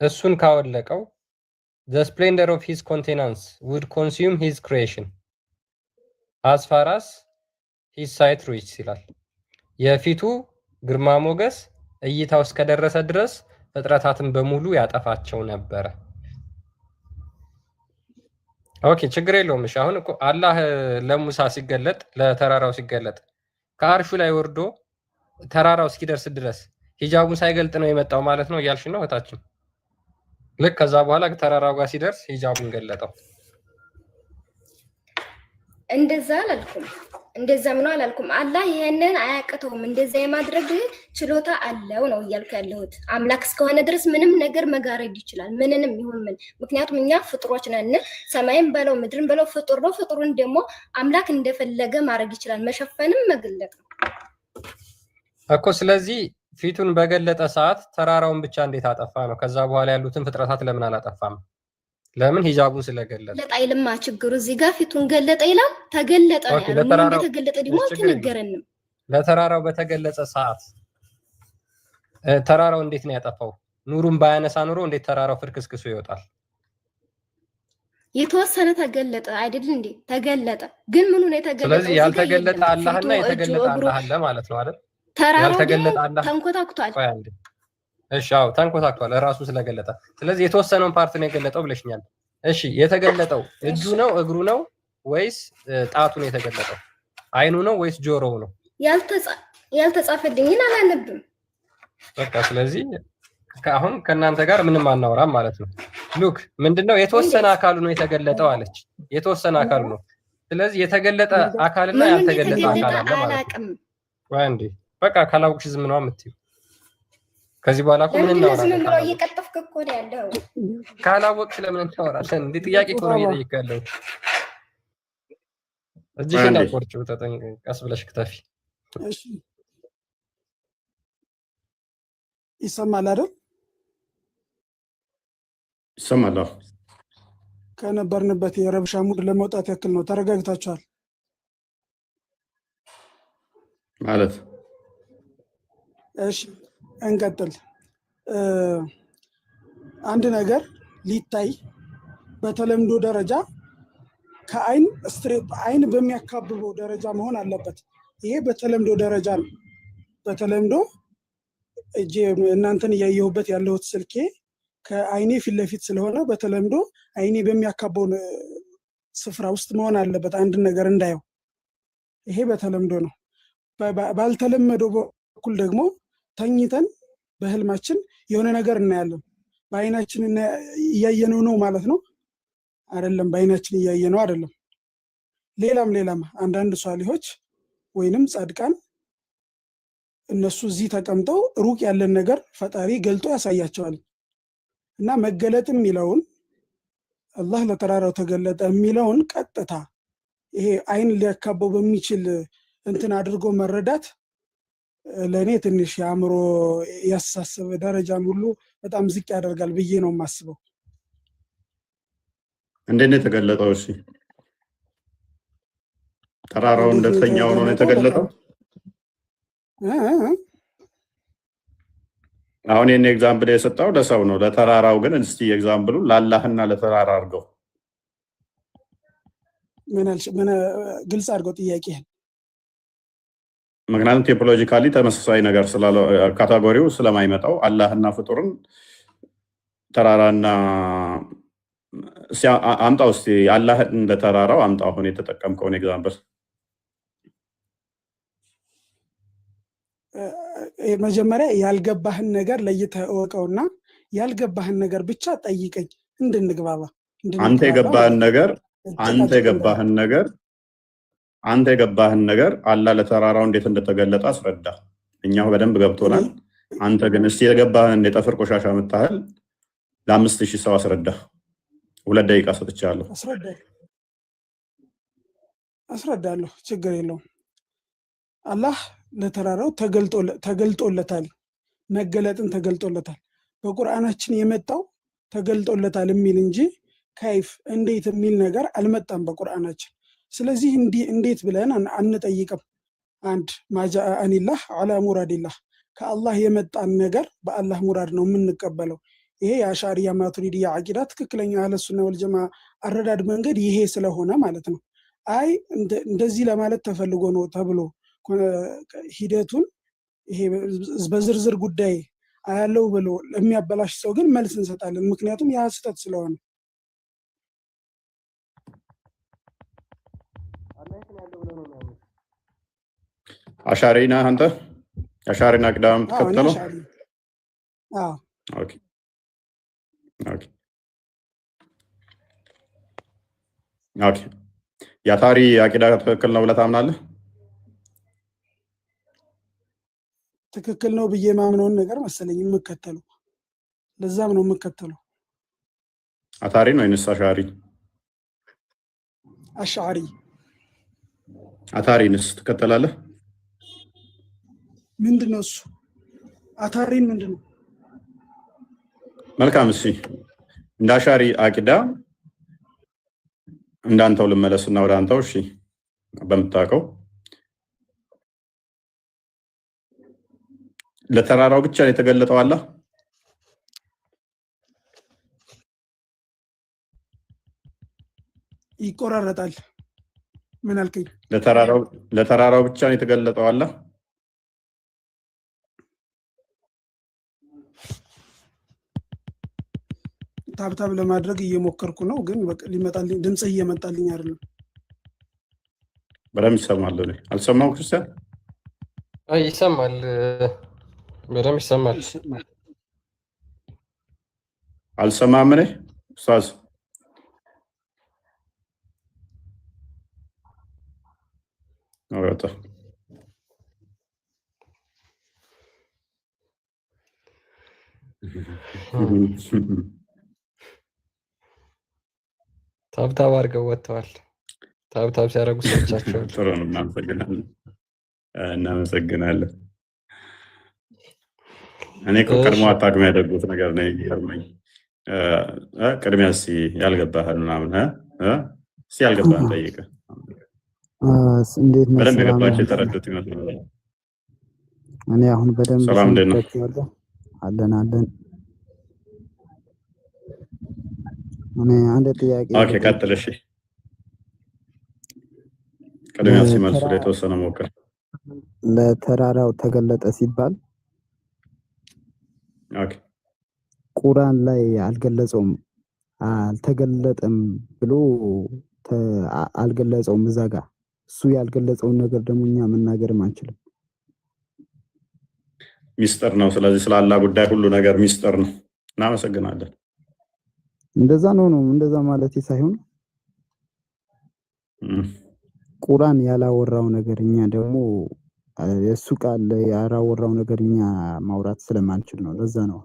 እሱን ካወለቀው the splendor of his countenance would consume his creation as far as his sight reaches ይላል። የፊቱ ግርማ ሞገስ እይታው እስከደረሰ ድረስ ፍጥረታትን በሙሉ ያጠፋቸው ነበረ። ኦኬ ችግር የለውም። እሺ አሁን እኮ አላህ ለሙሳ ሲገለጥ ለተራራው ሲገለጥ ከአርሹ ላይ ወርዶ ተራራው እስኪደርስ ድረስ ሂጃቡን ሳይገልጥ ነው የመጣው ማለት ነው እያልሽ ነው እህታችን? ልክ ከዛ በኋላ ተራራው ጋር ሲደርስ ሂጃቡን ገለጠው። እንደዛ አላልኩም። እንደዛም ነው አላልኩም። አላህ ይሄንን አያቅተውም። እንደዛ የማድረግ ችሎታ አለው ነው እያልኩ ያለሁት። አምላክ እስከሆነ ድረስ ምንም ነገር መጋረድ ይችላል፣ ምንንም ይሁን ምን። ምክንያቱም እኛ ፍጡሮች ነን። ሰማይም በለው ምድርን በለው ፍጡር ነው። ፍጡሩን ደግሞ አምላክ እንደፈለገ ማድረግ ይችላል፣ መሸፈንም መግለጥ ነው እኮ። ስለዚህ ፊቱን በገለጠ ሰዓት ተራራውን ብቻ እንዴት አጠፋ ነው? ከዛ በኋላ ያሉትን ፍጥረታት ለምን አላጠፋም? ለምን? ሂጃቡን ስለገለጠ። ለጣይልማ ችግሩ እዚህ ጋር ፊቱን ገለጠ ይላል። ተገለጠ ነው ያለው። ምን እንደተገለጠ ደግሞ አልተነገረንም። ለተራራው በተገለጸ ሰዓት ተራራው እንዴት ነው ያጠፋው? ኑሩን ባያነሳ ኑሮ እንዴት ተራራው ፍርክስክሱ ይወጣል? የተወሰነ ተገለጠ አይደል እንዴ? ተገለጠ። ግን ምኑ ነው የተገለጠው? ስለዚህ ያልተገለጠ አላህና የተገለጠ አላህ አለ ማለት ነው አይደል? ያልተገለጠ አላህ ተንኮታኩቷል። እሺ አዎ ተንኮታኩቷል ራሱ ስለገለጠ። ስለዚህ የተወሰነውን ፓርት ነው የገለጠው ብለሽኛል። እሺ የተገለጠው እጁ ነው እግሩ ነው ወይስ ጣቱ ነው የተገለጠው? አይኑ ነው ወይስ ጆሮው ነው? ያልተጻፈልኝን አላነብም። በቃ ስለዚህ አሁን ከእናንተ ጋር ምንም አናወራም ማለት ነው። ሉክ ምንድነው የተወሰነ አካሉ ነው የተገለጠው አለች። የተወሰነ አካሉ ነው። ስለዚህ የተገለጠ አካልና ያልተገለጠ አካል አለ ማለት ነው። ወይ እንዴ በቃ ካላወቅሽ ዝም ነው የምትይው። ከዚህ በኋላ እኮ ምን እናወራለን? ዝም ብሎ እየቀጠፍክ እኮ ነው ያለው። ካላወቅሽ ለምን እናወራለን? እንዴ ጥያቄ እኮ ነው እየጠየቅኩ ያለው። እጅሽን አቆርጪው፣ ቀስ ብለሽ ክተፊ። እሺ ይሰማል አይደል? ይሰማል። ከነበርንበት የረብሻ ሙድ ለመውጣት ያክል ነው። ተረጋግታችኋል ማለት? እሺ እንቀጥል። አንድ ነገር ሊታይ በተለምዶ ደረጃ ከአይን ስትሬት አይን በሚያካብበው ደረጃ መሆን አለበት። ይሄ በተለምዶ ደረጃ ነው። በተለምዶ እጄ እናንተን እያየሁበት ያለሁት ስልኬ ከአይኔ ፊት ለፊት ስለሆነ በተለምዶ አይኔ በሚያካበው ስፍራ ውስጥ መሆን አለበት አንድ ነገር እንዳየው። ይሄ በተለምዶ ነው። ባልተለመደው በኩል ደግሞ ተኝተን በህልማችን የሆነ ነገር እናያለን። በአይናችን እያየነው ነው ማለት ነው አይደለም? በአይናችን እያየነው አይደለም። ሌላም አንዳንድ ሷሊሆች ወይንም ጻድቃን እነሱ እዚህ ተቀምጠው ሩቅ ያለን ነገር ፈጣሪ ገልጦ ያሳያቸዋል። እና መገለጥ የሚለውን አላህ ለተራራው ተገለጠ የሚለውን ቀጥታ ይሄ አይን ሊያካበው በሚችል እንትን አድርጎ መረዳት ለእኔ ትንሽ የአእምሮ ያሳሰበ ደረጃን ሁሉ በጣም ዝቅ ያደርጋል ብዬ ነው የማስበው። እንዴት ነው የተገለጠው? እሺ ተራራው እንደተኛ ሆኖ ነው የተገለጠው? አሁን የኔ ኤግዛምፕል የሰጠው ለሰው ነው። ለተራራው ግን እስቲ ኤግዛምፕሉ ለአላህና ለተራራ አድርገው። ምን ግልጽ አድርገው ጥያቄ። ምክንያቱም ቴዎሎጂካሊ ተመሳሳይ ነገር ስላለው ካቴጎሪው ስለማይመጣው አላህና ፍጡርን ተራራና አምጣው እስቲ አላህ እንደ ተራራው አምጣው። አሁን የተጠቀምከውን ኤግዛምፕል መጀመሪያ ያልገባህን ነገር ለይተህ እወቀውና ያልገባህን ነገር ብቻ ጠይቀኝ እንድንግባባ። አንተ የገባህን ነገር አላህ ለተራራው እንዴት እንደተገለጠ አስረዳ። እኛው በደንብ ገብቶናል። አንተ ግን እስቲ የገባህን የጠፍር ቆሻሻ የምታህል ለ5000 ሰው አስረዳ። 2 ደቂቃ ሰጥቻለሁ። አስረዳለሁ፣ ችግር የለውም። አላህ ለተራራው ተገልጦለታል፣ መገለጥን ተገልጦለታል። በቁርአናችን የመጣው ተገልጦለታል የሚል እንጂ ከይፍ እንዴት የሚል ነገር አልመጣም በቁርአናችን። ስለዚህ እንዴት ብለን አንጠይቅም። አንድ ማጃአ አኒላህ አላ ሙራዲላህ፣ ከአላህ የመጣን ነገር በአላህ ሙራድ ነው የምንቀበለው። ይሄ የአሻሪያ ማቱሪዲያ አቂዳ ትክክለኛ አህለሱና ወልጀማ አረዳድ መንገድ ይሄ ስለሆነ ማለት ነው። አይ እንደዚህ ለማለት ተፈልጎ ነው ተብሎ ሂደቱን ይሄ በዝርዝር ጉዳይ አያለው ብሎ ለሚያበላሽ ሰው ግን መልስ እንሰጣለን። ምክንያቱም ያ ስህተት ስለሆነ። አሻሪና አንተ አሻሪና አቅዳም ተከተለው። ኦኬ የአታሪ አቂዳ ትክክል ነው ብለህ ታምናለህ? ትክክል ነው ብዬ ማምነውን ነገር መሰለኝ የምከተለው። ለዛም ነው የምከተለው። አታሪ ነው ወይስ አሻሪ? አሻሪ። አታሪንስ ትከተላለህ? ምንድነው እሱ? አታሪን ምንድነው? መልካም። እሺ እንደ አሻሪ አቂዳ እንዳንተው ልመለስና ወደ አንተው። እሺ በምታውቀው ለተራራው ብቻ የተገለጠው አላህ ይቆራረጣል። ምን አልከኝ? ለተራራው ብቻ የተገለጠው አላህ ታብታብ ለማድረግ እየሞከርኩ ነው፣ ግን ሊመጣልኝ ድምጽ እየመጣልኝ አይደለም። በደምብ ይሰማል። አልሰማው ክርስቲያን? አይ ይሰማል፣ በደምብ ይሰማል። አልሰማም ነኝ ኡስታዝ? አውራታ ታብታብ አድርገው ወጥተዋል። ታብታብ ሲያደርጉ ሰዎቻቸው ጥሩ ነው። እናመሰግናለን። እኔ እኮ ቀድሞ አታውቅም የሚያደርጉት ነገር ነው የሚገርመኝ። ቅድሚያ እስኪ ያልገባህን ምናምን እስኪ ያልገባህን ጠይቀህ በደንብ የገባቸው የተረዱት ይመስላል። እኔ አሁን በደንብ ሰላም እንዴት ነው? አለን። እኔ አንድ ጥያቄ። ኦኬ ቀጥል። እሺ ቅድሚያ ሲመልሱ የተወሰነ ሞክር። ለተራራው ተገለጠ ሲባል ኦኬ ቁርአን ላይ አልገለጸውም፣ አልተገለጠም ብሎ አልገለጸውም። እዛ ጋር እሱ ያልገለጸውን ነገር ደግሞ እኛ መናገርም አንችልም። ሚስጥር ነው። ስለዚህ ስላላ ጉዳይ ሁሉ ነገር ሚስጥር ነው። እናመሰግናለን። እንደዛ ነው እንደዛ ማለት ሳይሆን ቁርአን ያላወራው ነገር እኛ ደግሞ የሱ ቃል ያላወራው ነገር እኛ ማውራት ስለማንችል ነው። ለዛ ነው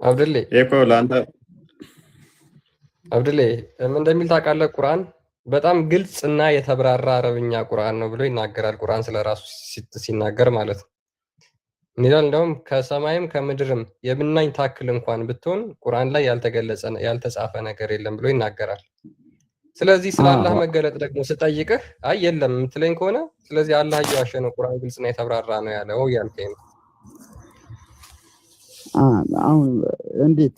አብዱሌ እኮ ለአንተ አብዱሌ ምን እንደሚል ታውቃለህ? ቁርአን በጣም ግልጽ እና የተብራራ አረብኛ ቁርአን ነው ብሎ ይናገራል። ቁርአን ስለራሱ ሲናገር ማለት ነው። ሚላል እንደውም ከሰማይም ከምድርም የብናኝ ታክል እንኳን ብትሆን ቁርአን ላይ ያልተጻፈ ነገር የለም ብሎ ይናገራል። ስለዚህ ስለ አላህ መገለጥ ደግሞ ስጠይቅህ አይ የለም የምትለኝ ከሆነ ስለዚህ አላህ እየዋሸ ነው፣ ቁርአን ግልጽና የተብራራ ነው ያለው ያልከኝ ነው። አሁን እንዴት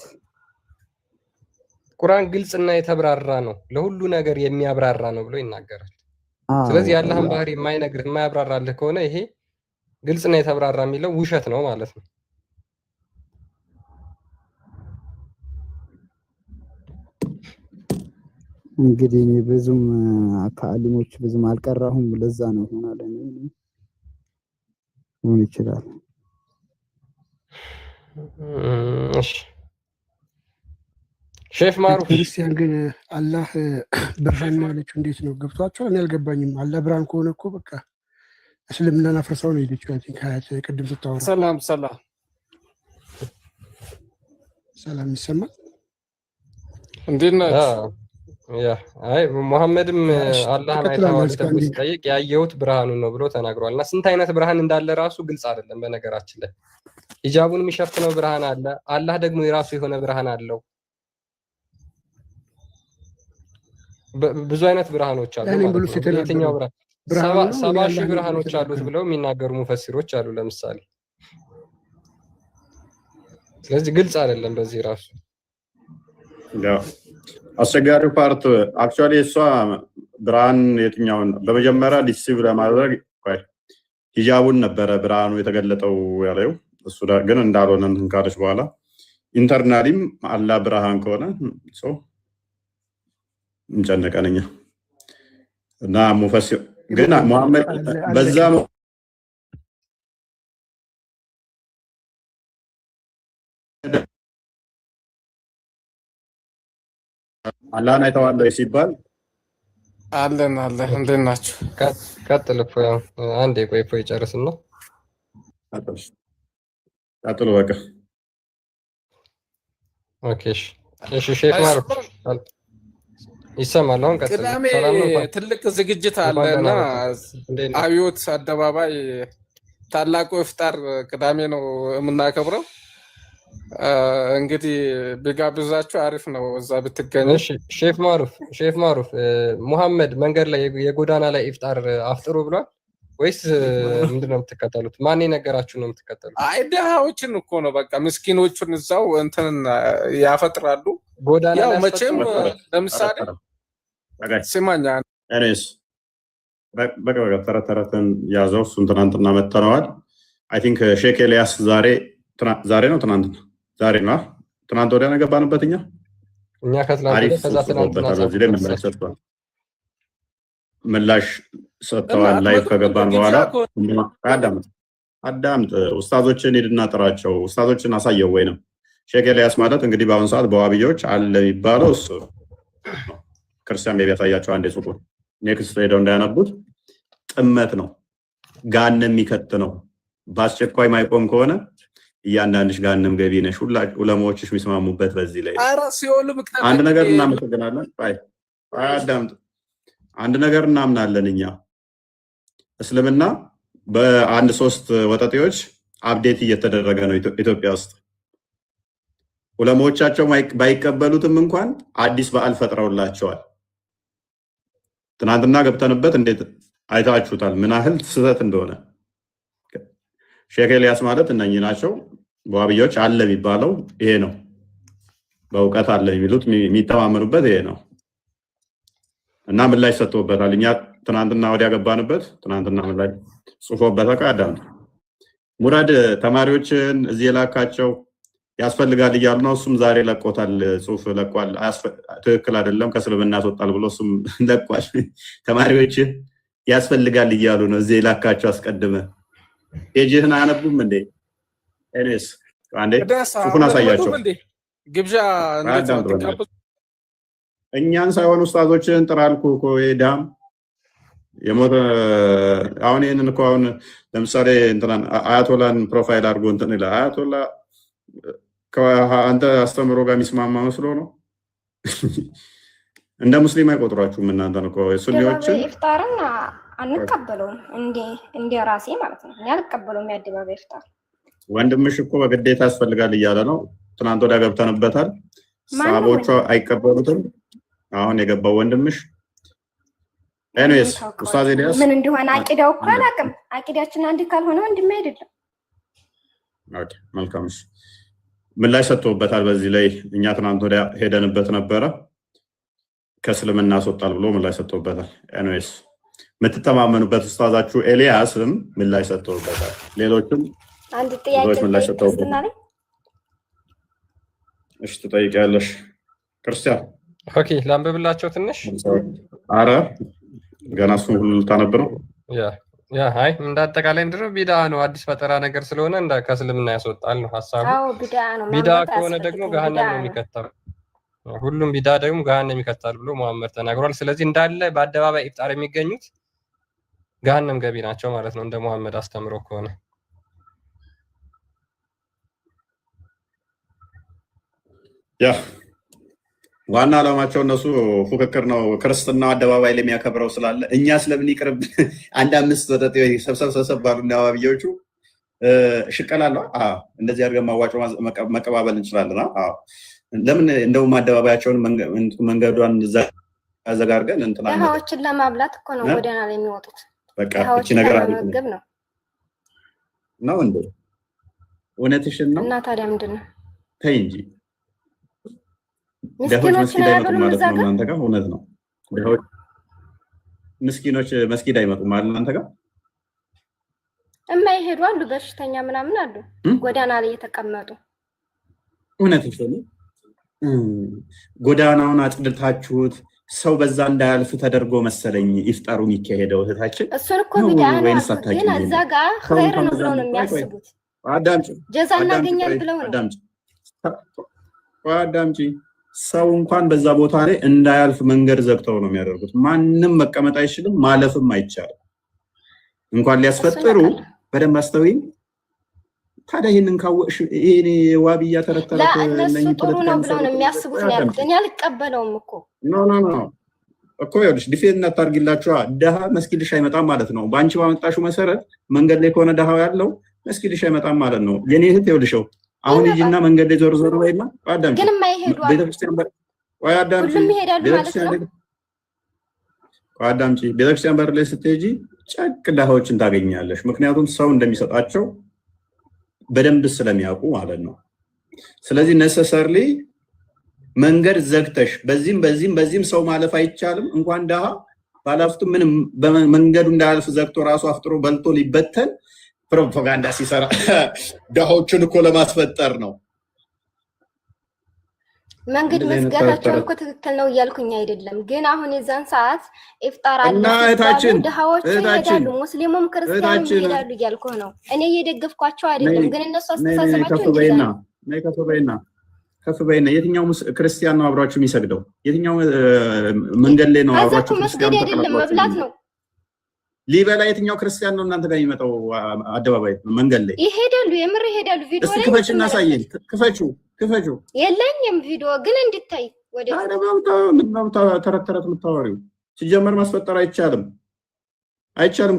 ቁርአን ግልጽና የተብራራ ነው፣ ለሁሉ ነገር የሚያብራራ ነው ብሎ ይናገራል። ስለዚህ የአላህን ባህሪ የማይነግርህ የማያብራራልህ ከሆነ ይሄ ግልጽና የተብራራ የሚለው ውሸት ነው ማለት ነው። እንግዲህ እኔ ብዙም ከአሊሞች ብዙም አልቀራሁም፣ ለዛ ነው ይሆናል ምን ይችላል። እሺ ሼፍ ማሩፍ ክርስቲያን ግን አላህ ብርሃን ማለችው እንዴት ነው ገብቷቸዋል? እኔ አልገባኝም። አላህ ብርሃን ከሆነ እኮ በቃ እስልምናን አፍርሰው ነው ሄደችው። አይ ቲንክ ሀያት ቅድም ስታወራ ሰላም ይሰማል። እንዴት ናችሁ? ያ አይ ሙሐመድም አላህን አይተዋል ተብሎ ሲጠይቅ ያየሁት ብርሃኑን ነው ብሎ ተናግሯል። እና ስንት አይነት ብርሃን እንዳለ ራሱ ግልጽ አይደለም። በነገራችን ላይ ሂጃቡን የሚሸፍነው ብርሃን አለ። አላህ ደግሞ የራሱ የሆነ ብርሃን አለው። ብዙ አይነት ብርሃኖች አሉ ማለት ነው። የትኛው ብርሃን 70,000 ብርሃኖች አሉት ብለው የሚናገሩ ሙፈሲሮች አሉ ለምሳሌ። ስለዚህ ግልጽ አይደለም በዚህ ራሱ። አስቸጋሪው ፓርት አክቹአሊ እሷ ብርሃን የትኛውን በመጀመሪያ ዲሲቭ ለማድረግ ሂጃቡን ነበረ ብርሃኑ የተገለጠው ያለው። እሱ ግን እንዳልሆነ እንትን ካለች በኋላ ኢንተርናሊም አላህ ብርሃን ከሆነ ሰው እንጨነቀንኛ እና ሙፈሲር ግን ሙሐመድ በዛ አላህን አይተዋል ሲባል አለን እንዴት ናችሁ? ቀጥል እኮ ያው አንዴ ቆይ ጨርስና ቀጥሉ በቃ። ኦኬ እሺ ሼክ ማሩፍ ይሰማል። አሁን ቀጥል። ቅዳሜ ትልቅ ዝግጅት አለና አብዮት አደባባይ ታላቁ ኢፍጣር ቅዳሜ ነው የምናከብረው። እንግዲህ ቢጋብዛችሁ አሪፍ ነው እዛ ብትገኙ። እሺ ሼፍ ማሩፍ ሙሐመድ መንገድ ላይ የጎዳና ላይ ኢፍጣር አፍጥሩ ብሏል ወይስ ምንድነው የምትከተሉት? ማን የነገራችሁ ነው የምትከተሉት? አይ ድሃዎችን እኮ ነው በቃ ምስኪኖቹን እዛው እንትን ያፈጥራሉ። ጎዳና ያው መቼም ለምሳሌ ስማኛ እኔስ በቃ ተረተረተን ያዘው እሱን ትናንትና መተነዋል። አይ ቲንክ ሼክ ኤልያስ ዛሬ ነው ትናንትና ዛሬ ነው ትናንት ወዲያ ነው ገባንበት እኛ ከትላንት ከዛ ትናንትና ምላሽ ሰጥተዋል። ላይፍ ከገባን በኋላ አዳምጥ ኡስታዞችን ሄድና ጥራቸው፣ ኡስታዞችን አሳየው። ወይንም ሼክ ኤልያስ ማለት እንግዲህ በአሁኑ ሰዓት በዋብዮች አለ የሚባለው እሱ ክርስቲያን ቤቢ ያሳያቸው አንዴ ጽሁፉ ኔክስት ሄደው እንዳያነቡት ጥመት ነው፣ ጋንም የሚከት ነው። በአስቸኳይ ማይቆም ከሆነ እያንዳንድሽ ጋንም ገቢ ነሽ። ዑለማዎችሽ የሚስማሙበት በዚህ ላይ አንድ ነገር እናመሰግናለን። አዳምጥ አንድ ነገር እናምናለን እኛ እስልምና በአንድ 3 ወጠጤዎች አፕዴት እየተደረገ ነው ኢትዮጵያ ውስጥ። ዑለማዎቻቸው ባይቀበሉትም እንኳን አዲስ በዓል ፈጥረውላቸዋል። ትናንትና ገብተንበት እንዴት አይታችሁታል ምን ያህል ስህተት እንደሆነ። ሼክ ኤልያስ ማለት እነኚህ ናቸው። በዋብዮች አለ የሚባለው ይሄ ነው። በእውቀት አለ የሚሉት የሚተማመኑበት ይሄ ነው እና ምላሽ ሰጥቶበታል። እኛ ትናንትና ወዲያ ገባንበት። ትናንትና ምላሽ ጽፎበት አዳም ሙራድ ተማሪዎችን እዚህ የላካቸው ያስፈልጋል እያሉ ነው። እሱም ዛሬ ለቆታል፣ ጽሁፍ ለቋል። ትክክል አይደለም ከእስልምና ያስወጣል ብሎ እሱም ለቋል። ተማሪዎች ያስፈልጋል እያሉ ነው እዚህ የላካቸው። አስቀድመ ፔጅህን አያነቡም እንዴ? ኤኒስ አንዴ ጽሁፉን አሳያቸው። ግብዣ እንዴት ነው? እኛን ሳይሆን ኡስታዞችን ጥራልኩ እኮ ዳም የሞተ አሁን ይሄንን እኮ አሁን ለምሳሌ እንትናን አያቶላን ፕሮፋይል አድርጎ እንትን ይላል። አያቶላ አንተ አስተምሮ ጋር የሚስማማ መስሎ ነው። እንደ ሙስሊም አይቆጥሯችሁም እናንተን እኮ ሱኒዎችን። ኢፍጣርን አንቀበለውም እንደ ራሴ ማለት ነው። እኔ አልቀበለውም የአደባባይ ኢፍጣር። ወንድምሽ እኮ በግዴታ ያስፈልጋል እያለ ነው። ትናንት ወዲያ ገብተንበታል። ሰሃቦቹ አይቀበሉትም። አሁን የገባው ወንድምሽ ኤኒዌይስ ኡስታዝ ኤልያስ ምን እንደሆነ አቂዳው እኮ አላውቅም። አቂዳችን አንድ ካልሆነ ወንድሜ አይደለም። ኦኬ መልካም። ምላሽ ሰጥቶበታል። በዚህ ላይ እኛ ትናንት ወዲያ ሄደንበት ነበረ። ከእስልምና ያስወጣል ብሎ ምላሽ ሰጥቶበታል። ኤኒዌይስ የምትተማመኑበት ኡስታዛችሁ ኤልያስም ምላሽ ሰጥቶበታል። ሌሎችም አንድ ጥያቄ ምላሽ ሰጥተውበታል። እሺ ትጠይቂያለሽ ክርስቲያን? ኦኬ ላንብብላቸው ትንሽ። አረ ገና እሱን ሁሉ ልታነብ ነው? አይ እንደ አጠቃላይ ምንድነው ቢድዓ ነው፣ አዲስ ፈጠራ ነገር ስለሆነ ከእስልምና ያስወጣል ነው ሀሳቡ። ቢድዓ ከሆነ ደግሞ ገሃነም ነው የሚከተው። ሁሉም ቢድዓ ደግሞ ገሃነም ይከታል ብሎ መሐመድ ተናግሯል። ስለዚህ እንዳለ በአደባባይ ኢፍጣር የሚገኙት ገሃነም ገቢ ናቸው ማለት ነው እንደ መሐመድ አስተምሮ ከሆነ። ያ ዋና ዓላማቸው እነሱ ፉክክር ነው። ክርስትና አደባባይ ላይ የሚያከብረው ስላለ እኛ ስለምን ይቅርብ አንድ አምስት ወጠጤ ሰብሰብ ባሉና ዋብዮቹ ሽቀላለሁ። እንደዚህ አድርገን ማዋጮ መቀባበል እንችላለን። ለምን እንደውም አደባባያቸውን መንገዷን አዘጋርገን እንትና ድሃዎችን ለማብላት እኮ ነው ጎዳና ላይ የሚወጡት። በቃ እቺ ነገር አለመገብ ነው ነው እንዴ? እውነትሽን ነው። እና ታዲያ ምንድን ነው? ተይ እንጂ ድሆች መስጊድ አይመጡም ማለት ነው እናንተ ጋር? እውነት ነው። ድሆች ምስኪኖች መስጊድ አይመጡም ማለት እናንተ ጋር? የማይሄዱ አሉ፣ በሽተኛ ምናምን አሉ ጎዳና ላይ የተቀመጡ። እውነትሽ ነው። ጎዳናውን አጽድታችሁት ሰው በዛ እንዳያልፍ ተደርጎ መሰለኝ ኢፍጣሩ የሚካሄደው እህታችን። እሱን እኮ ቢድዓ ነው ግን እዛ ጋር ኸይር ነው ብለው ነው የሚያስቡት። አዳምጪ፣ ጀዛ እናገኛለን ብለው ነው። አዳምጪ። ሰው እንኳን በዛ ቦታ ላይ እንዳያልፍ መንገድ ዘግተው ነው የሚያደርጉት። ማንም መቀመጥ አይችልም፣ ማለፍም አይቻልም። እንኳን ሊያስፈጥሩ በደንብ አስተውይ። ታዲያ ይሄንን ካወቅሽ ይሄኔ ዋብያ ተረተረት ለእነሱ ጥሩ ነው ብለው ነው የሚያስቡት ነው ያልኩት። እኔ አልቀበለውም እኮ ኖ እኮ ይኸውልሽ፣ ዲፌንድ እናታርጊላችኋ። ደሃ መስጊድሽ አይመጣም ማለት ነው። በአንቺ ባመጣሹ መሰረት መንገድ ላይ ከሆነ ደሃው ያለው መስጊድሽ አይመጣም ማለት ነው። የኔ እህት ይኸውልሽው አሁን ሂጂና መንገድ ላይ ዞር በይና አዳምጪ። ግን የማይሄዱ ቤተክርስቲያን ሁሉም ይሄዳሉ ማለት ነው። አዳምጪ። ቤተክርስቲያን በር ላይ ስትሄጂ ጨቅ ደሃዎችን ታገኛለሽ። ምክንያቱም ሰው እንደሚሰጣቸው በደንብ ስለሚያውቁ ማለት ነው። ስለዚህ ነሰሰርሊ መንገድ ዘግተሽ በዚህም ሰው ማለፍ አይቻልም። እንኳን ደሃ ባላፍቱ ምንም መንገዱ እንዳያልፍ ዘግቶ ራሱ አፍጥሮ በልቶ ሊበተን ፕሮፓጋንዳ ሲሰራ ደሃዎችን እኮ ለማስፈጠር ነው። መንገድ መዝጋታቸው እኮ ትክክል ነው እያልኩኝ አይደለም። ግን አሁን የዛን ሰዓት ኢፍጣር አለ ደሃዎች ይሄዳሉ፣ ሙስሊሙም ክርስቲያኑም ይሄዳሉ እያልኩ ነው። እኔ እየደገፍኳቸው አይደለም። ግን እነሱ አስተሳሰባቸው ከፍ በይና የትኛው ክርስቲያን ነው አብሯችሁ የሚሰግደው? የትኛው መንገድ ላይ ነው አብሯችሁ መስገድ አይደለም መብላት ነው። ሊበላ የትኛው ክርስቲያን ነው እናንተ ጋር የሚመጣው? አደባባይ መንገድ ላይ ይሄዳሉ፣ የምር ይሄዳሉ። ቪዲዮ ላይ ክፈች እና ሳይን ክፈቹ። የለኝም ቪዲዮ ግን እንድታይ ወደ ተረት የምታወሪው ሲጀመር ማስፈጠር አይቻልም።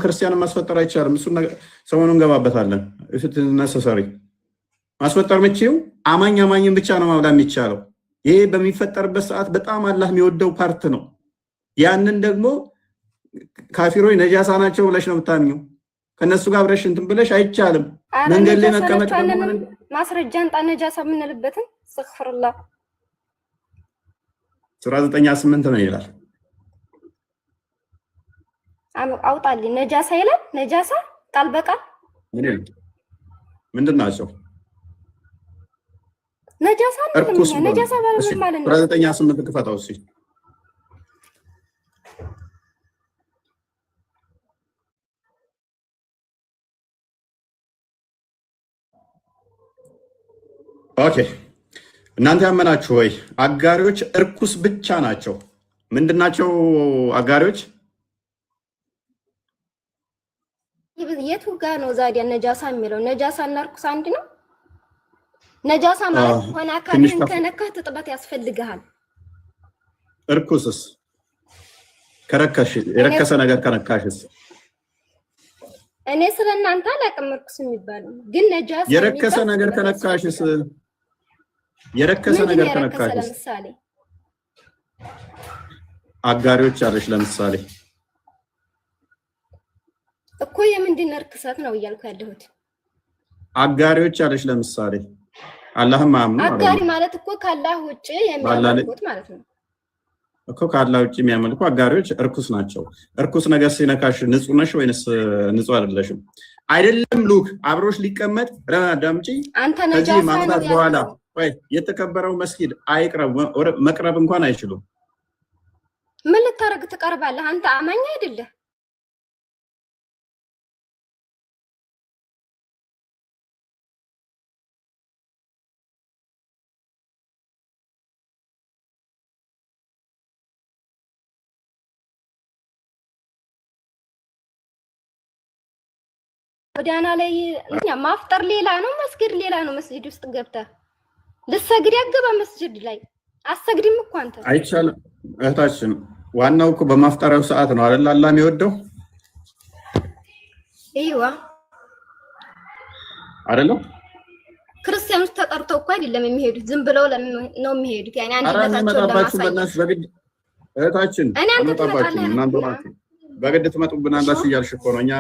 ክርስቲያንን ማስፈጠር አይቻልም። እሱ ሰሞኑን እንገባበታለን። እፍት ነሰሰሪ ማስፈጠር ምችው አማኝን ብቻ ነው ማብላ የሚቻለው። ይሄ በሚፈጠርበት ሰዓት በጣም አላህ የሚወደው ፓርት ነው። ያንን ደግሞ ካፊሮች ነጃሳ ናቸው ብለሽ ነው የምታምኚው። ከነሱ ጋር አብረሽ እንትን ብለሽ አይቻልም። መንገድ ላይ መቀመጥ ማስረጃ እንጣ ነጃሳ የምንልበትን እስተግፍሩላህ 19:8 ነው ይላል። አውጣልኝ ነጃሳ ይላል። ነጃሳ ቃል በቃል ምንድን ናቸው? ነጃሳ ነጃሳ ማለት ነው። 19:8 ክፈታው እስኪ። ኦኬ እናንተ ያመናችሁ ወይ? አጋሪዎች እርኩስ ብቻ ናቸው። ምንድናቸው አጋሪዎች? የቱ ጋ ነው ዛዲያ ነጃሳ የሚለው? ነጃሳ እና እርኩስ አንድ ነው? ነጃሳ ማለት ሆነ አካልን ከነካህ ትጥበት ያስፈልግሃል። እርኩስስ ከረከሽ የረከሰ ነገር ከነካሽስ? እኔ ስለናንተ አላውቅም እርኩስ የሚባለው ግን ነጃሳ የረከሰ ነገር ከነካሽስ? የረከሰ ነገር ከነካሽ ለምሳሌ አጋሪዎች አለሽ። ለምሳሌ እኮ የምንድን እርክሰት ነው እያልኩ ያለሁት? አጋሪዎች አለሽ። ለምሳሌ አላህም ማምኑ አጋሪ ማለት እኮ ካላህ ውጪ የሚያመልኩት ማለት ነው እኮ። ካላህ ውጪ የሚያመልኩ አጋሪዎች እርኩስ ናቸው። እርኩስ ነገር ሲነካሽ ንጹህ ነሽ ወይንስ ንጹህ አይደለሽም? አይደለም ሉክ አብሮሽ ሊቀመጥ ረዳምጪ አንተ ከዚህ ነጃሳ ማምጣት ነው በኋላ ያለው። ወይ የተከበረው መስጊድ አይቅረብ መቅረብ እንኳን አይችሉም። ምን ልታረግ ትቀርባለህ? አንተ አማኝ አይደለህ? ጎዳና ላይ ማፍጠር ሌላ ነው፣ መስጊድ ሌላ ነው። መስጊድ ውስጥ ገብተህ ልትሰግድ ያገባ መስጊድ ላይ አሰግድም እኮ አንተ። አይቻልም እህታችን። ዋናው እኮ በማፍጠሪያው ሰዓት ነው አይደል አላህ የሚወደው ይዋ አይደለም። ክርስቲያኖች ተጠርተው እኮ አይደለም የሚሄዱት፣ ዝም ብለው ነው የሚሄዱት። ያኔ አንድ መጣባችሁ ለታቸው በእናትሽ በግድ እህታችን አመጣባችሁ። እናንተ ናችሁ በግድ ትመጡብናላችሁ እያልሽ እኮ ነው። እኛ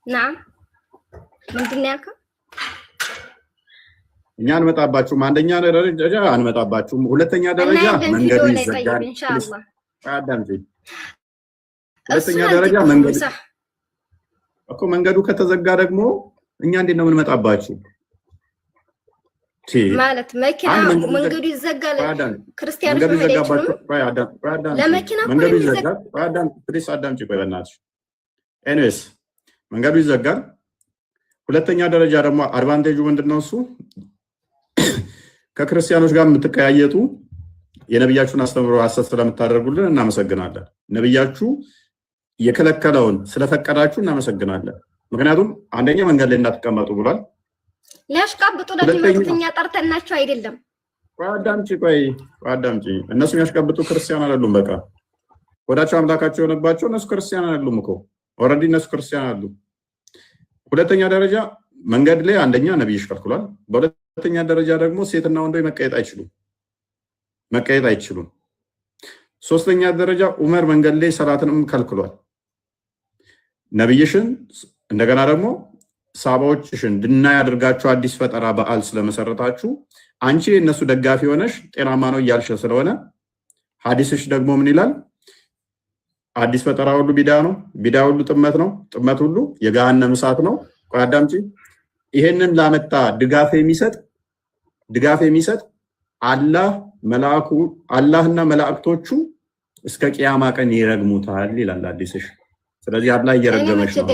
ናም ምንድን ነው ያልከው? እኛ አንመጣባችሁም። አንደኛ ደረጃ አንመጣባችሁም። ሁለተኛ ደረጃ መንገዱ ይዘጋል። ኢንሻአላህ አዳምጪኝ። ሁለተኛ ደረጃ መንገዱ ከተዘጋ ደግሞ እኛ እንዴት ነው የምንመጣባችሁ? ማለት መኪና መንገዱ ይዘጋል። ክርስቲያኖች መሄድ አይችሉም። ለመኪና መንገዱ ይዘጋል። ፕሊስ አዳምጪ። ቆይ በእናትሽ ኤኒዌይስ መንገዱ ይዘጋል። ሁለተኛ ደረጃ ደግሞ አድቫንቴጁ ምንድነው? እሱ ከክርስቲያኖች ጋር የምትቀያየጡ የነብያችሁን አስተምሮ ሐሰት ስለምታደርጉልን እናመሰግናለን። ነብያችሁ የከለከለውን ስለፈቀዳችሁ እናመሰግናለን። ምክንያቱም አንደኛ መንገድ ላይ እንዳትቀመጡ ብሏል። ሊያሽቃብጡ ለሚመጡትኛ ጠርተናቸው አይደለም። አዳምጪ። እነሱ የሚያሽቃብጡ ክርስቲያን አይደሉም። በቃ ወዳቸው አምላካቸው የሆነባቸው እነሱ ክርስቲያን አይደሉም እኮ ኦልሬዲ እነሱ ክርስቲያን አሉ። ሁለተኛ ደረጃ መንገድ ላይ አንደኛ ነብይሽ ከልክሏል። በሁለተኛ ደረጃ ደግሞ ሴትና ወንዶች መቀየጥ አይችሉም። ሶስተኛ ደረጃ ዑመር መንገድ ላይ ሰላትንም ከልክሏል። ነብይሽን እንደገና ደግሞ ሳባዎችሽን ድናይ አድርጋችሁ አዲስ ፈጠራ በዓል ስለመሰረታችሁ አንቺ እነሱ ደጋፊ ሆነሽ ጤናማ ነው እያልሽ ስለሆነ ሐዲስሽ ደግሞ ምን ይላል? አዲስ ፈጠራ ሁሉ ቢዳ ነው፣ ቢዳ ሁሉ ጥመት ነው፣ ጥመት ሁሉ የገሃነም እሳት ነው። ቆይ አዳምጪ። ይሄንን ላመጣ ድጋፍ የሚሰጥ አላህና መላእክቶቹ እስከ ቂያማ ቀን ይረግሙታል ይላል ሐዲስሽ። ስለዚህ አላህ እየረገመሽ ነው።